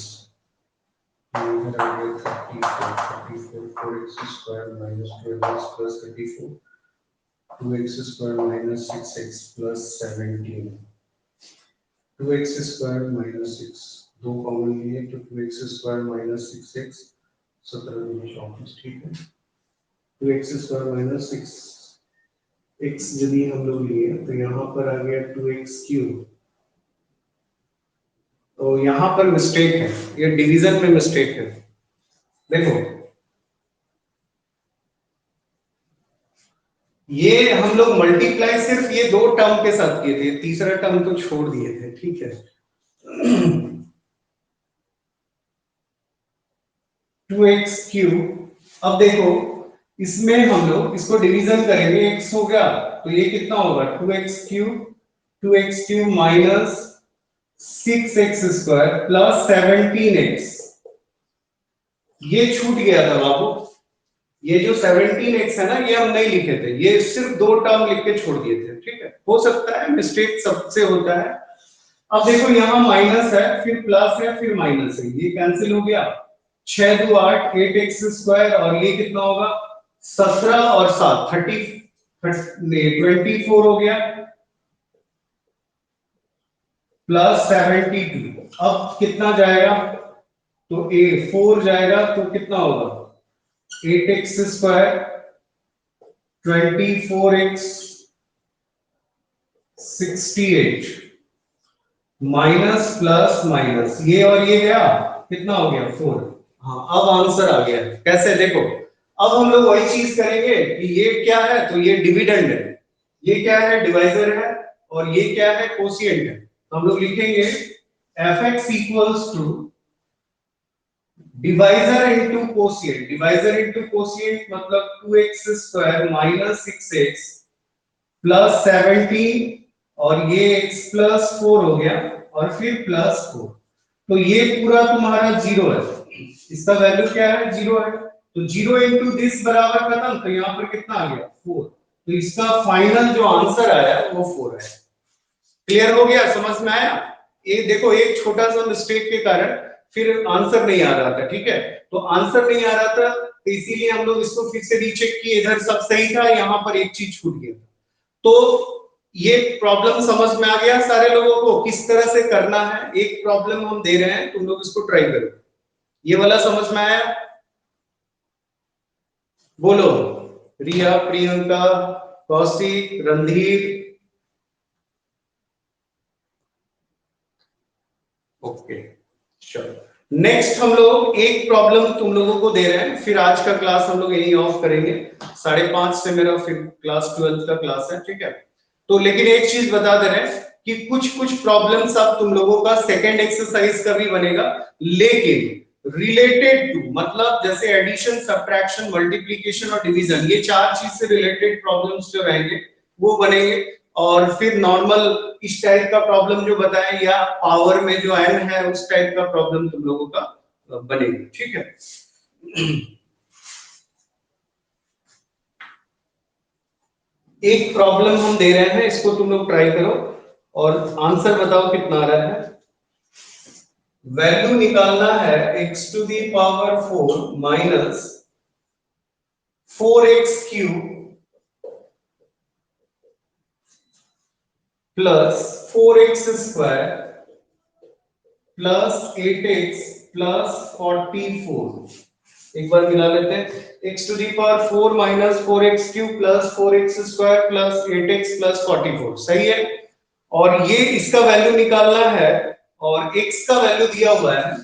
इधर आ गया 34, 4x square minus 12x plus 34, 2x square minus 6x plus 17, 2x square minus 6, दो कॉमन लिए तो 2x square minus 6x, 17 ठीक है, 2x square minus 6 x यदि हम लोग लिए तो यहाँ पर आ गया 2x क्यूब। तो यहाँ पर मिस्टेक है, ये डिवीजन में मिस्टेक है। देखो ये हम लोग मल्टीप्लाई सिर्फ ये दो टर्म के साथ किए थे, तीसरा टर्म तो छोड़ दिए थे। ठीक है, 2x क्यूब। अब देखो इसमें हम लोग इसको डिवीजन करेंगे, x हो गया तो ये कितना होगा 2x cube, 2x cube minus 6x square plus 17x, ये छूट गया था बाबू, ये जो 17x है ना ये हम नहीं लिखे थे, ये सिर्फ दो टर्म लिख के छोड़ दिए थे। ठीक है, हो सकता है मिस्टेक सबसे होता है। अब देखो यहाँ माइनस है, फिर प्लस है, फिर माइनस है, ये कैंसिल हो गया, 6 2 8, 8x स्क्वायर, और ये कितना होगा 17 और 7 24 हो गया प्लस 72। अब कितना जाएगा, तो ए 4 जाएगा तो कितना होगा 8x square 24x 68 minus plus minus, ये और ये गया, कितना हो गया 4। हाँ अब आंसर आ गया, कैसे देखो, अब हम लोग वही चीज करेंगे कि ये क्या है, तो ये डिविडेंड है, ये क्या है डिवाइजर है, और ये क्या है कोशिएंट है। तो हम लोग लिखेंगे f x equals to divisor into quotient, divisor into quotient मतलब 2x square minus 6x plus 17, और ये x प्लस 4 हो गया, और फिर +4। तो ये पूरा तुम्हारा 0 है, इसका वैल्यू क्या है, 0 है। तो 0 इंटू दिस बराबर खत्म, तो यहाँ पर कितना आ गया, 4। तो इसका फाइनल जो आंसर आया वो 4 है। क्लियर हो गया, समझ में आया? ये देखो, एक छोटा सा मिस्टेक के कारण फिर आंसर नहीं आ रहा था, ठीक है? तो आंसर नहीं आ रहा था, तो इसीलिए हम लोग इसको फिर से रीचेक किए, इधर सब सही था, यहाँ पर एक चीज छूट गया। तो ये प्रॉब्लम समझ में आ गया सारे लोगों को, किस तरह से करना है? एक प्रॉब्लम हम दे रहे हैं, तुम लोग इसको ट्राई करो। ये वाला समझ में आया? बोलो, रिया, प्रियंका, कौशिक, रणधीर। ओके, चलो नेक्स्ट हम लोग एक प्रॉब्लम तुम लोगों को दे रहे हैं, फिर आज का क्लास हम लोग यही ऑफ करेंगे। 5:30 से मेरा फिर क्लास 12th का क्लास है, ठीक है? तो लेकिन एक चीज बता दे रहे हैं कि कुछ कुछ प्रॉब्लम्स अब तुम लोगों का सेकंड एक्सरसाइज का भी बनेगा, लेकिन रिलेटेड टू, मतलब जैसे एडिशन, सब्ट्रैक्शन, मल्टीप्लिकेशन और डिवीजन, ये चार चीज से रिलेटेड प्रॉब्लम्स जो रहेंगे वो बनेंगे। और फिर नॉर्मल इस टाइप का प्रॉब्लम जो बताया, या पावर में जो n है उस टाइप का प्रॉब्लम तुम लोगों का बनेगा, ठीक है? एक प्रॉब्लम हम दे रहे हैं, इसको तुम लोग ट्राई करो और आंसर बताओ कितना आ रहा है। वैल्यू निकालना है x to the power 4 minus 4x³ plus 4x² plus 8x plus 44। एक बार मिला लेते हैं, x to the power 4 minus 4x³ plus 4x² plus 8x plus 44, सही है? और ये इसका वैल्यू निकालना है, और x का वैल्यू दिया हुआ है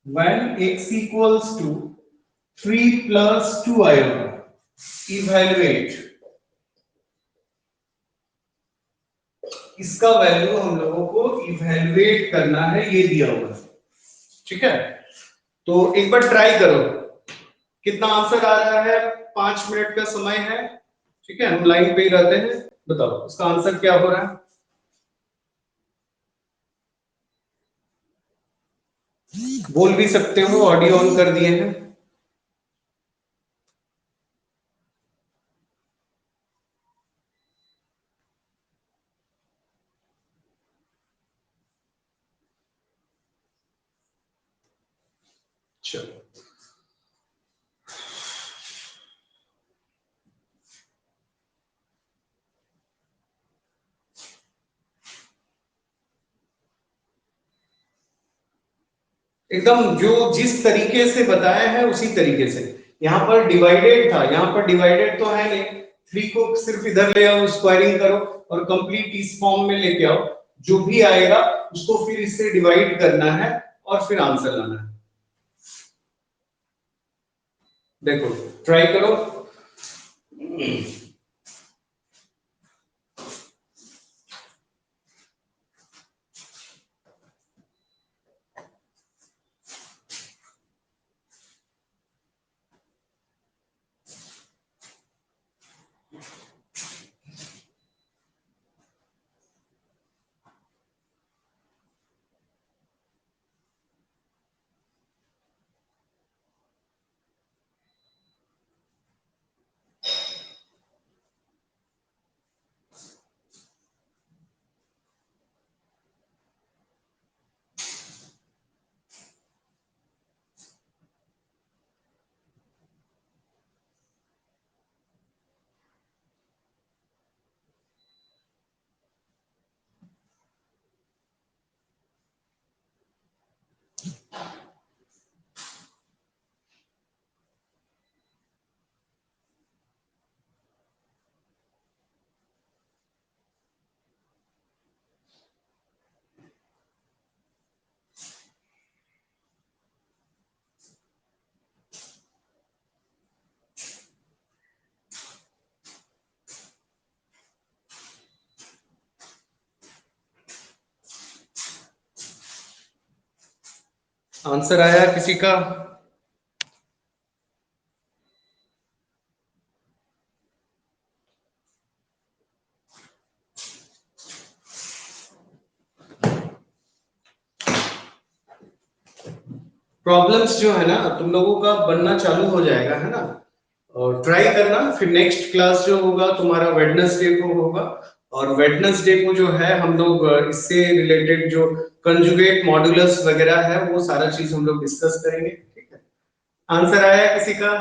when x equals to 3 plus 2 iota, evaluate। इसका वैल्यू हम लोगों को इवैल्यूएट करना है, ये दिया हुआ है, ठीक है? तो एक बार ट्राई करो, कितना आंसर आ रहा है? 5 मिनट का समय है, ठीक है? हम लाइन पे ही रहते हैं, बताओ इसका आंसर क्या हो रहा है? बोल भी सकते हो, ऑडियो ऑन कर दिए हैं। चलो, एकदम जो जिस तरीके से बताया है उसी तरीके से। यहाँ पर डिवाइडेड था, यहाँ पर डिवाइडेड तो है नहीं, 3 को सिर्फ इधर ले आओ, स्क्वायरिंग करो और कंप्लीट इस फॉर्म में लेके आओ, जो भी आएगा उसको फिर इससे डिवाइड करना है और फिर आंसर लाना है। देखो, ट्राई करो। आंसर आया किसी का? प्रॉब्लम्स जो है ना तुम लोगों का बनना चालू हो जाएगा, है ना। और ट्राई करना, फिर नेक्स्ट क्लास जो होगा तुम्हारा वेडनेसडे को होगा, और वेडनेसडे को जो है हम लोग इससे रिलेटेड जो कंजुगेट मॉड्यूलस वगैरह है वो सारा चीज हम लोग डिस्कस करेंगे, ठीक है। आंसर आया किसी का?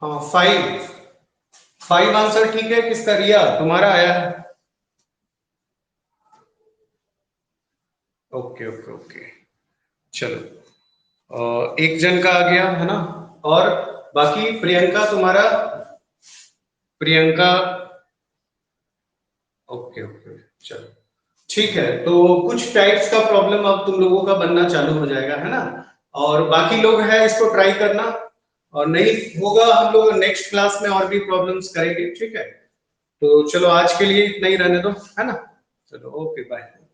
हाँ, 5 आंसर ठीक है। किसका? रिया तुम्हारा आया है? ओके ओके ओके, चलो। एक जन का आ गया है ना, और बाकी प्रियंका तुम्हारा? प्रियंका, ओके ओके, चलो ठीक है। तो कुछ टाइप्स का प्रॉब्लम अब तुम लोगों का बनना चालू हो जाएगा, है ना। और बाकी लोग हैं इसको ट्राई करना, और नहीं होगा हम लोग नेक्स्ट क्लास में और भी प्रॉब्लम्स करेंगे, ठीक है। तो चलो आज के लिए इतना ही रहने दो, है ना। चलो, ओके, बाय।